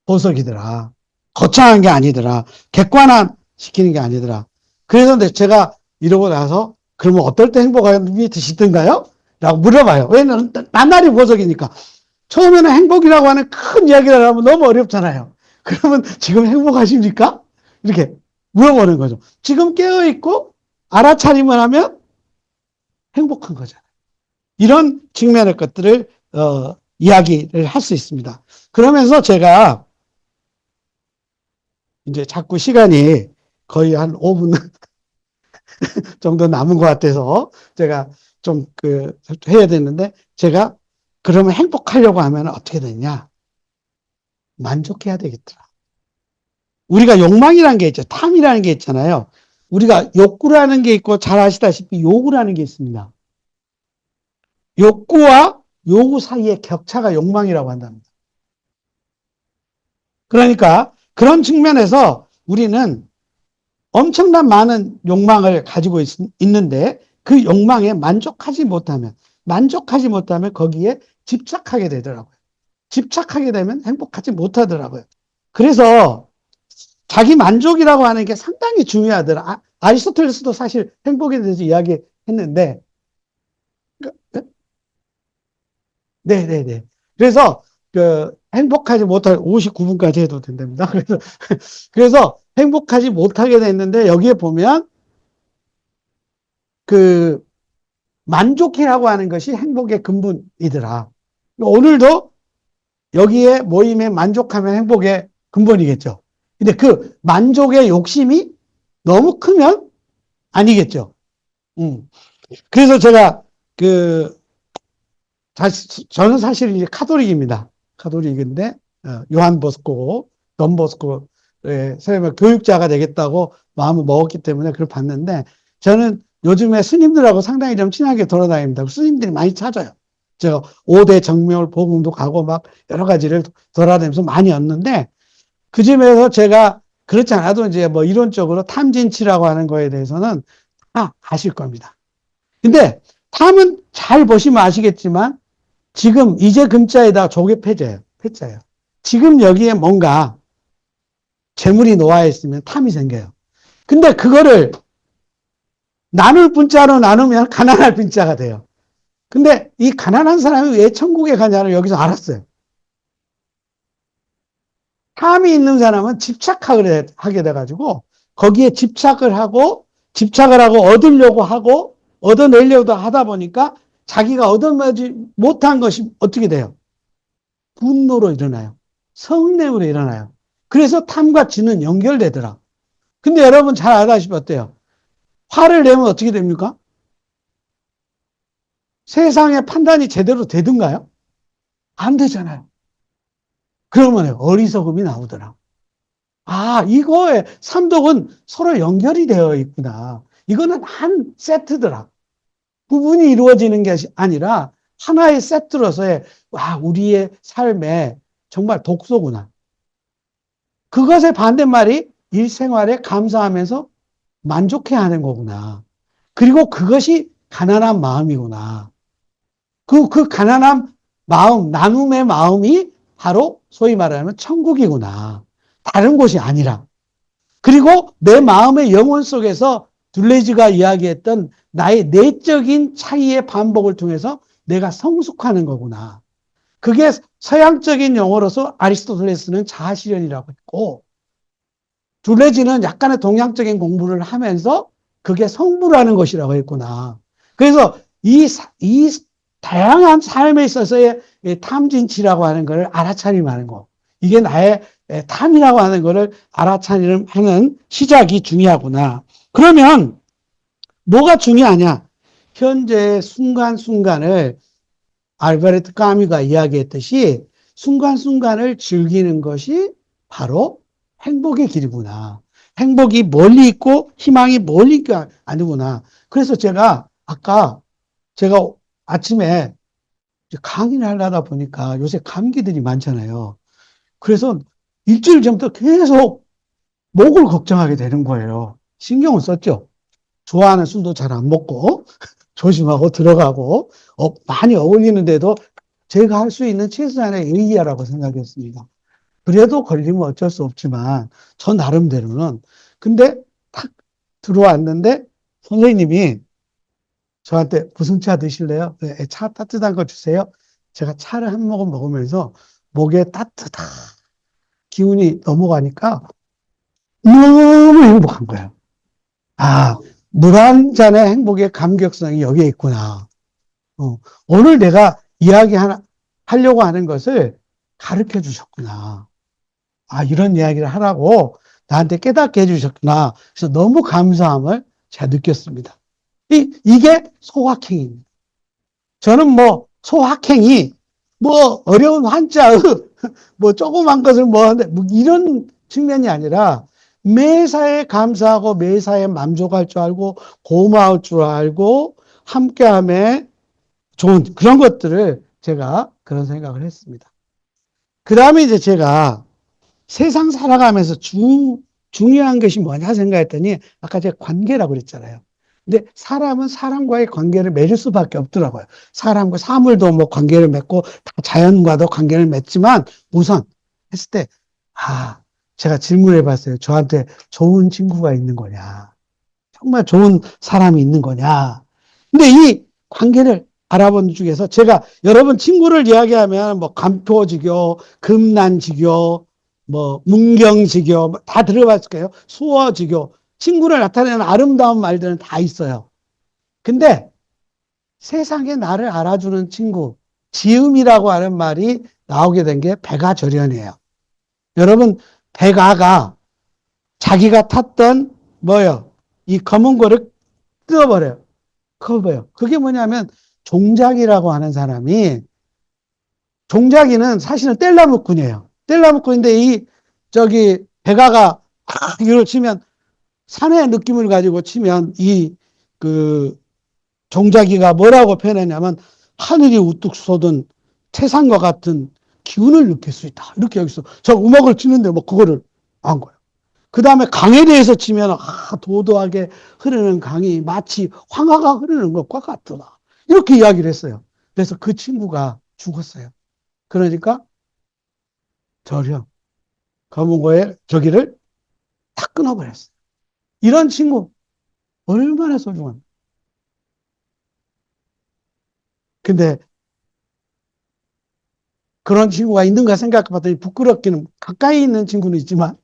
보석이더라. 거창한 게 아니더라. 객관화 시키는 게 아니더라. 그래서 제가 이러고 나서 그러면 어떨 때 행복함이 드시던가요? 라고 물어봐요. 왜냐면 나날이 보석이니까. 처음에는 행복이라고 하는 큰 이야기를 하면 너무 어렵잖아요. 그러면 지금 행복하십니까? 이렇게 물어보는 거죠. 지금 깨어있고 알아차림을 하면 행복한 거잖아요. 이런 측면의 것들을 이야기를 할 수 있습니다. 그러면서 제가 이제 자꾸 시간이 거의 한 5분 정도 남은 것 같아서 제가 좀 해야 되는데 제가 그러면 행복하려고 하면 어떻게 되냐? 만족해야 되겠더라. 우리가 욕망이라는 게 있죠. 탐이라는 게 있잖아요. 우리가 욕구라는 게 있고 잘 아시다시피 요구라는 게 있습니다. 욕구와 요구 사이의 격차가 욕망이라고 한답니다. 그러니까 그런 측면에서 우리는 엄청난 많은 욕망을 가지고 있는데 그 욕망에 만족하지 못하면 거기에 집착하게 되더라고요. 집착하게 되면 행복하지 못하더라고요. 그래서 자기 만족이라고 하는 게 상당히 중요하더라. 아리스토텔레스도 사실 행복에 대해서 이야기했는데, 네네네. 그래서 행복하지 못할 59분까지 해도 된답니다. 그래서 행복하지 못하게 됐는데 여기에 보면 그 만족해라고 하는 것이 행복의 근본이더라. 오늘도 여기에 모임에 만족하면 행복의 근본이겠죠. 근데 그 만족의 욕심이 너무 크면 아니겠죠. 그래서 제가 저는 사실 이제 카톨릭입니다. 카톨릭인데 요한 보스코, 돈 보스코의 설마 교육자가 되겠다고 마음을 먹었기 때문에 그걸 봤는데 저는 요즘에 스님들하고 상당히 좀 친하게 돌아다닙니다. 스님들이 많이 찾아요. 제가 5대 정묘 복음도 가고 막 여러 가지를 돌아다니면서 많이 얻는데 그 중에서 제가 그렇지 않아도 이제 뭐 이론적으로 탐진치라고 하는 거에 대해서는 다 아실 겁니다. 근데 탐은 잘 보시면 아시겠지만 지금 이제 금자에다 조개 패자예요. 지금 여기에 뭔가 재물이 놓아 있으면 탐이 생겨요. 근데 그거를 나눌 분자로 나누면 가난할 분자가 돼요. 근데 이 가난한 사람이 왜 천국에 가냐를 여기서 알았어요. 탐이 있는 사람은 하게 돼가지고 거기에 집착을 하고 얻으려고 하고 얻어내려고 하다 보니까 자기가 얻어내지 못한 것이 어떻게 돼요? 분노로 일어나요. 성냄으로 일어나요. 그래서 탐과 진은 연결되더라. 근데 여러분 잘 알다시피 어때요? 화를 내면 어떻게 됩니까? 세상의 판단이 제대로 되든가요? 안 되잖아요. 그러면 어리석음이 나오더라. 아, 이거에 삼독은 서로 연결이 되어 있구나. 이거는 한 세트더라. 구분이 이루어지는 게 아니라 하나의 세트로서의, 와, 우리의 삶에 정말 독소구나. 그것의 반대말이 일생활에 감사하면서 만족해 하는 거구나. 그리고 그것이 가난한 마음이구나. 그 가난한 마음, 나눔의 마음이 바로 소위 말하면 천국이구나. 다른 곳이 아니라. 그리고 내 마음의 영혼 속에서 둘레지가 이야기했던 나의 내적인 차이의 반복을 통해서 내가 성숙하는 거구나. 그게 서양적인 용어로서 아리스토텔레스는 자아실현이라고 했고, 둘레지는 약간의 동양적인 공부를 하면서 그게 성불하는 것이라고 했구나. 그래서 이 다양한 삶에 있어서의 탐진치라고 하는 것을 알아차림하는 거. 이게 나의 탐이라고 하는 것을 알아차림하는 시작이 중요하구나. 그러면 뭐가 중요하냐? 현재 순간순간을 알베르트 까미가 이야기했듯이 순간순간을 즐기는 것이 바로 행복의 길이구나. 행복이 멀리 있고 희망이 멀리 있고 아니구나. 그래서 제가 아침에 강의를 하려다 보니까 요새 감기들이 많잖아요. 그래서 일주일 전부터 계속 목을 걱정하게 되는 거예요. 신경을 썼죠. 좋아하는 술도 잘 안 먹고 조심하고 들어가고 많이 어울리는데도 제가 할 수 있는 최소한의 의의라고 생각했습니다. 그래도 걸리면 어쩔 수 없지만 저 나름대로는 근데 탁 들어왔는데 선생님이 저한테 무슨 차 드실래요? 네, 차 따뜻한 거 주세요. 제가 차를 한 모금 먹으면서 목에 따뜻한 기운이 넘어가니까 너무 행복한 거예요. 아, 물 한 잔의 행복의 감격성이 여기에 있구나. 오늘 내가 하려고 하는 것을 가르쳐 주셨구나. 아, 이런 이야기를 하라고 나한테 깨닫게 해주셨구나. 그래서 너무 감사함을 제가 느꼈습니다. 이게 소확행입니다. 저는 뭐, 소확행이, 뭐, 어려운 한자의, 뭐, 조그만 것을 뭐, 하는데, 뭐 이런 측면이 아니라, 매사에 감사하고, 매사에 만족할 줄 알고, 고마울 줄 알고, 함께함에 좋은 그런 것들을 제가 그런 생각을 했습니다. 그 다음에 이제 제가 세상 살아가면서 중요한 것이 뭐냐 생각했더니 아까 제가 관계라고 그랬잖아요. 근데 사람은 사람과의 관계를 맺을 수밖에 없더라고요. 사람과 사물도 뭐 관계를 맺고 다 자연과도 관계를 맺지만 우선 했을 때, 아, 제가 질문을 해봤어요. 저한테 좋은 친구가 있는 거냐. 정말 좋은 사람이 있는 거냐. 근데 이 관계를 알아본 중에서 제가 여러분 친구를 이야기하면 뭐 간표지교, 금난지교, 뭐 문경지교 다 들어봤을 거예요. 수어지교. 친구를 나타내는 아름다운 말들은 다 있어요. 근데 세상에 나를 알아주는 친구, 지음이라고 하는 말이 나오게 된 게 백아절연이에요. 여러분, 백아가 자기가 탔던 뭐요? 이 검은 거를 뜯어버려요. 커버요. 그게 뭐냐면 종자기라고 하는 사람이 종자기는 사실은 뗄나무꾼이에요. 뗄나무꾼인데 저기 백아가 이걸 치면 산의 느낌을 가지고 치면 그 종자기가 뭐라고 표현했냐면 하늘이 우뚝 솟은 태산과 같은 기운을 느낄 수 있다. 이렇게 여기서 저 음악을 치는데 뭐 그거를 안 거예요. 그 다음에 강에 대해서 치면, 도도하게 흐르는 강이 마치 황하가 흐르는 것과 같더라. 이렇게 이야기를 했어요. 그래서 그 친구가 죽었어요. 그러니까, 저려, 검은 거에 저기를 탁 끊어버렸어요. 이런 친구. 얼마나 소중합니까? 근데 그런 친구가 있는가 생각해봤더니 부끄럽기는 가까이 있는 친구는 있지만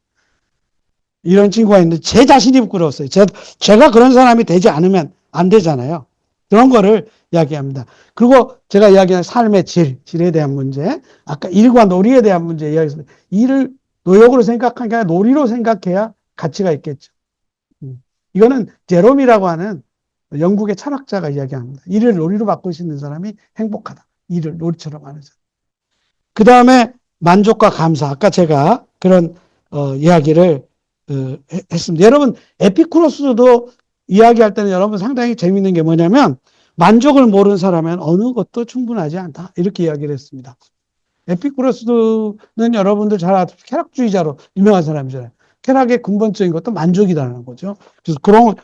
이런 친구가 있는데 제 자신이 부끄러웠어요. 제가 그런 사람이 되지 않으면 안 되잖아요. 그런 거를 이야기합니다. 그리고 제가 이야기한 삶의 질에 대한 문제, 아까 일과 놀이에 대한 문제 이야기했습니다. 일을 노역으로 생각한 게 아니라 놀이로 생각해야 가치가 있겠죠. 이거는 제롬이라고 하는 영국의 철학자가 이야기합니다. 일을 놀이로 바꿀 수 있는 사람이 행복하다. 일을 놀이처럼 하는 사람. 그 다음에 만족과 감사. 아까 제가 그런 이야기를 했습니다. 여러분 에피쿠로스도 이야기할 때는 여러분 상당히 재밌는 게 뭐냐면 만족을 모르는 사람은 어느 것도 충분하지 않다. 이렇게 이야기를 했습니다. 에피쿠로스는 여러분들 잘 아시는 쾌락주의자로 유명한 사람이잖아요. 쾌락의 근본적인 것도 만족이라는 거죠. 그래서 그런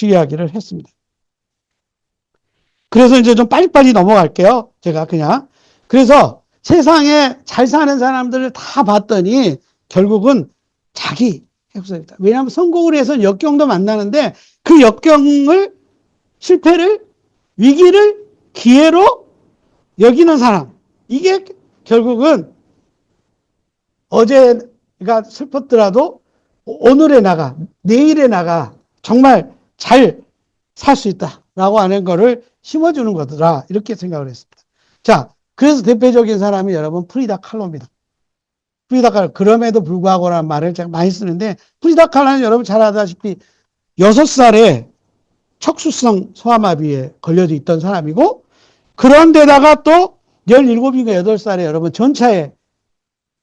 이야기를 했습니다. 그래서 이제 좀 빨리빨리 넘어갈게요. 제가 그냥. 그래서 세상에 잘 사는 사람들을 다 봤더니 결국은 자기 행복이다. 왜냐하면 성공을 해서 역경도 만나는데 그 역경을, 실패를, 위기를 기회로 여기는 사람. 이게 결국은 어제가 슬펐더라도 오늘에 나가, 내일에 나가 정말 잘 살 수 있다라고 하는 거를 심어주는 거더라. 이렇게 생각을 했습니다. 자, 그래서 대표적인 사람이 여러분 프리다 칼로입니다. 프리다 칼로. 그럼에도 불구하고라는 말을 제가 많이 쓰는데 프리다 칼로는 여러분 잘 아다시피 6살에 척수성 소아마비에 걸려져 있던 사람이고 그런데다가 또 17인가 8살에 여러분 전차에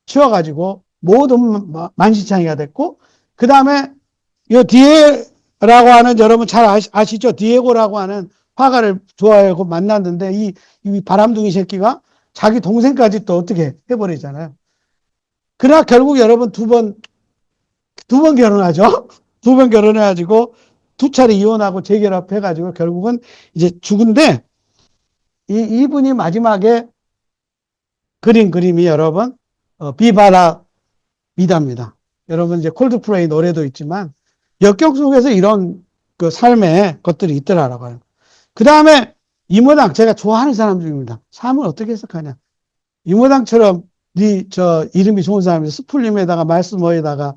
치워가지고 모든 만신창이가 됐고 그 다음에 이 디에라고 하는 여러분 잘 아시죠? 디에고라고 하는 화가를 좋아하고 만났는데 이 바람둥이 새끼가 자기 동생까지 또 어떻게 해버리잖아요. 그러나 결국 여러분 두 번 결혼하죠. 두 번 결혼해가지고 두 차례 이혼하고 재결합해가지고 결국은 이제 죽은데 이분이 마지막에 그린 그림이 여러분 비바라 미다입니다. 여러분 이제 콜드플레이 노래도 있지만 역경 속에서 이런 그 삶의 것들이 있더라라고 하는. 그 다음에 이모당 제가 좋아하는 사람 중입니다. 삶을 어떻게 해석하냐? 이모당처럼 이름이 좋은 사람이 스풀림에다가 말씀어에다가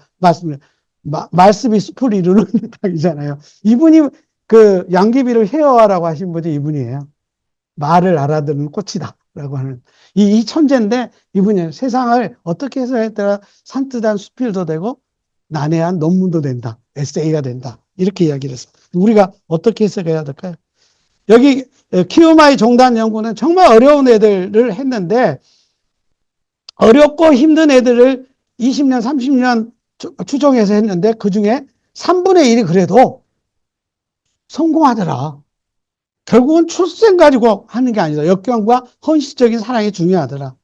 말씀이 스풀 이루는 당이잖아요. 이분이 그 양귀비를 헤어하라고 하신 분이 이분이에요. 말을 알아듣는 꽃이다라고 하는 이 천재인데 이분이 세상을 어떻게 해석에 따라 산뜻한 수필도 되고 난해한 논문도 된다. 에세이가 된다. 이렇게 이야기를 했어요. 우리가 어떻게 해석해야 될까요? 여기 키우마이 종단 연구는 정말 어려운 애들을 했는데 어렵고 힘든 애들을 20년, 30년 추정해서 했는데 그중에 3분의 1이 그래도 성공하더라. 결국은 출생 가지고 하는 게 아니다. 역경과 헌신적인 사랑이 중요하더라.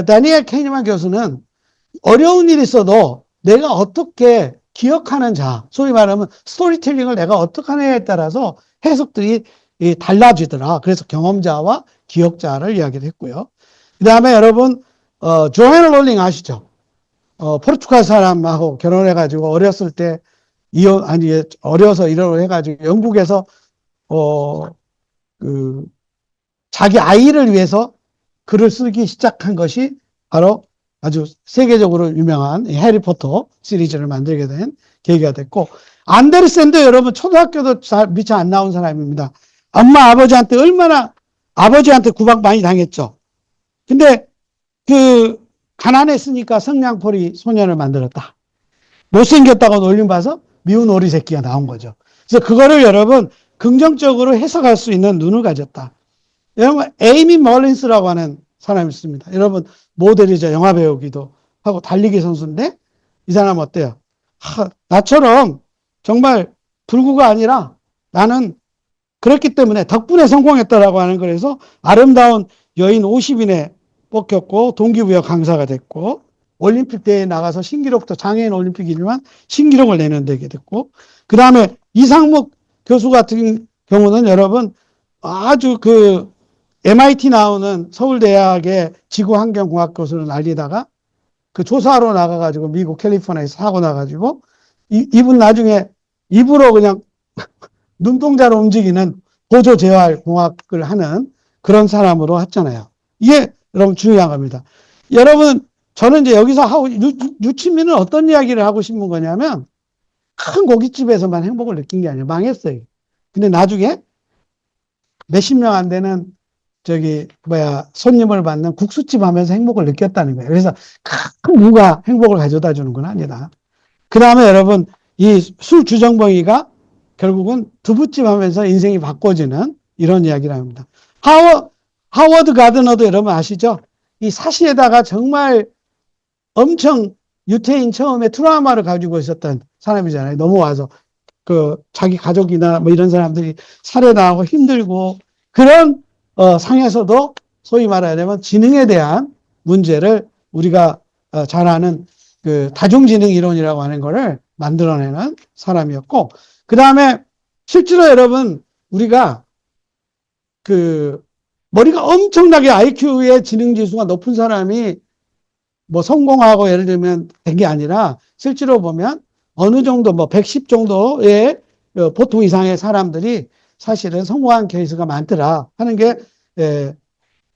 다니엘 케니만 교수는 어려운 일이 있어도 내가 어떻게 기억하는 자, 소위 말하면 스토리텔링을 내가 어떻게 하느냐에 따라서 해석들이 달라지더라. 그래서 경험자와 기억자를 이야기를 했고요. 그 다음에 여러분, 조앤 롤링 아시죠? 포르투갈 사람하고 결혼해가지고 어렸을 때 어려서 이혼을 해가지고 영국에서, 그, 자기 아이를 위해서 글을 쓰기 시작한 것이 바로 아주 세계적으로 유명한 해리포터 시리즈를 만들게 된 계기가 됐고, 안데르센도 여러분 초등학교도 미처 안 나온 사람입니다. 엄마 아버지한테 구박 많이 당했죠. 근데 가난했으니까 성냥포리 소년을 만들었다. 못생겼다고 놀림받아서 미운 오리 새끼가 나온 거죠. 그래서 그거를 여러분 긍정적으로 해석할 수 있는 눈을 가졌다. 여러분 에이미 멀린스라고 하는 사람이 있습니다. 여러분 모델이자 영화 배우기도 하고 달리기 선수인데 이 사람 어때요? 나처럼 정말 불구가 아니라 나는 그렇기 때문에 덕분에 성공했다라고 하는 거라서 아름다운 여인 50인에 뽑혔고 동기부여 강사가 됐고 올림픽 대회에 나가서 신기록도 장애인 올림픽이지만 신기록을 내는 되게 됐고 그 다음에 이상묵 교수 같은 경우는 여러분 아주 MIT 나오는 서울대학의 지구환경공학 교수를 날리다가 조사하러 나가가지고 미국 캘리포니아에서 사고 나가지고 이분 나중에 입으로 그냥 눈동자로 움직이는 보조재활공학을 하는 그런 사람으로 했잖아요. 이게 여러분 중요한 겁니다. 여러분, 저는 이제 여기서 하고, 유치민은 어떤 이야기를 하고 싶은 거냐면, 큰 고깃집에서만 행복을 느낀 게 아니라 망했어요. 근데 나중에 몇십 명 안 되는 손님을 받는 국수집 하면서 행복을 느꼈다는 거예요. 그래서 큰 무가 행복을 가져다 주는 건 아니다. 그 다음에 여러분, 이 술 주정뱅이가 결국은 두부집 하면서 인생이 바꿔지는 이런 이야기를 합니다. 하워드 가드너도 여러분 아시죠? 이 사시에다가 정말 엄청 유태인 처음에 트라우마를 가지고 있었던 사람이잖아요. 넘어와서 자기 가족이나 뭐 이런 사람들이 살해당하고 힘들고 그런 상에서도 소위 말하자면 지능에 대한 문제를 우리가 잘 아는 그 다중지능 이론이라고 하는 거를 만들어내는 사람이었고, 그 다음에 실제로 여러분 우리가 머리가 엄청나게 IQ의 지능 지수가 높은 사람이 뭐 성공하고 예를 들면 된 게 아니라 실제로 보면 어느 정도 110 정도의 보통 이상의 사람들이 사실은 성공한 케이스가 많더라 하는 게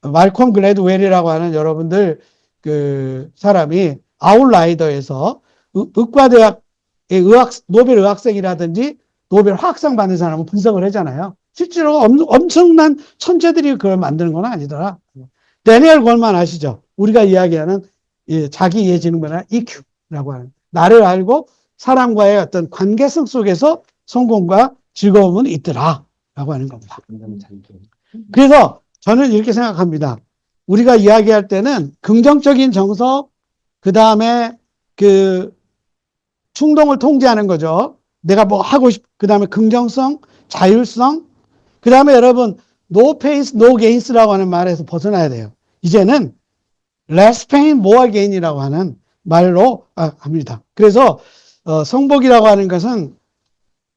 말콤 글래드웰이라고 하는 여러분들 그 사람이 아웃라이더에서 의과대학의 노벨 의학생이라든지 노벨 화학상 받는 사람은 분석을 하잖아요. 실제로 엄청난 천재들이 그걸 만드는 건 아니더라. 데니엘 골만 아시죠? 우리가 이야기하는 자기 이해지능이나 EQ라고 하는 나를 알고 사람과의 어떤 관계성 속에서 성공과 즐거움은 있더라 라고 하는 겁니다. 그래서 저는 이렇게 생각합니다. 우리가 이야기할 때는 긍정적인 정서, 그 다음에 충동을 통제하는 거죠. 내가 뭐 하고 그 다음에 긍정성, 자율성, 그 다음에 여러분 no pains, no gains라고 하는 말에서 벗어나야 돼요. 이제는 less pain, more gain이라고 하는 말로 합니다. 그래서 성복이라고 하는 것은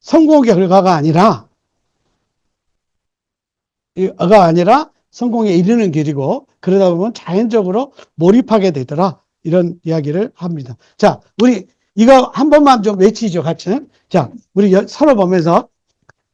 성공의 결과가 아니라 성공에 이르는 길이고, 그러다 보면 자연적으로 몰입하게 되더라 이런 이야기를 합니다. 자, 우리 이거 한 번만 좀 외치죠, 같이. 자, 우리 서로 보면서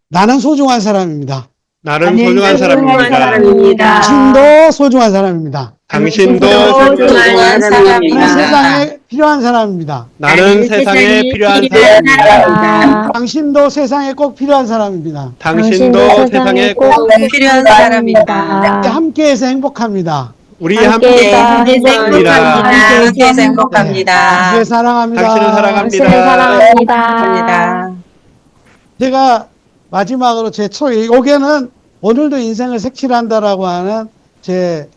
나는 소중한 사람입니다. 나는 소중한 사람입니다. 당신도 소중한 사람입니다. 당신도 소중한 나는 사람입니다. 세상에 필요한 사람입니다. 나는 세상에 필요한 사람입니다. 당신도 세상에 꼭 필요한 사람입니다. 당신도 세상에 꼭 필요한 사람입니다. 함께해서 행복합니다. 우리 함께 함께 행복합니다. 함께해서 행복합니다. 당신 사랑합니다. 당신을 사랑합니다. 감사합니다. 제가 마지막으로 여기에는 오늘도 인생을 색칠한다라고 하는 제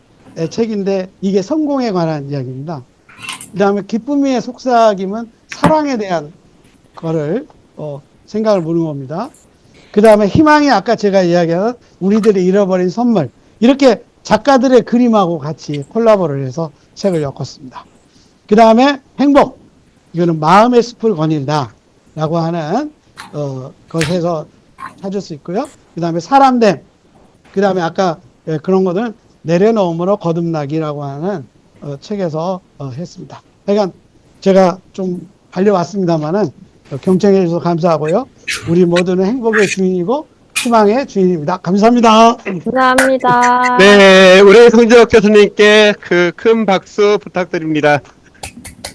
책인데, 이게 성공에 관한 이야기입니다. 그 다음에 기쁨의 속삭임은 사랑에 대한 거를 생각을 보는 겁니다. 그 다음에 희망이 아까 제가 이야기한 우리들이 잃어버린 선물, 이렇게 작가들의 그림하고 같이 콜라보를 해서 책을 엮었습니다. 그 다음에 행복, 이거는 마음의 숲을 거닐다 라고 하는 것에서 찾을 수 있고요. 그 다음에 사람됨, 그 다음에 아까 그런 거는 내려놓음으로 거듭나기라고 하는 책에서 했습니다. 그러니까 제가 좀 달려왔습니다만은 경청해 주셔서 감사하고요. 우리 모두는 행복의 주인이고 희망의 주인입니다. 감사합니다. 감사합니다. 네, 우리 성재혁 교수님께 큰 박수 부탁드립니다.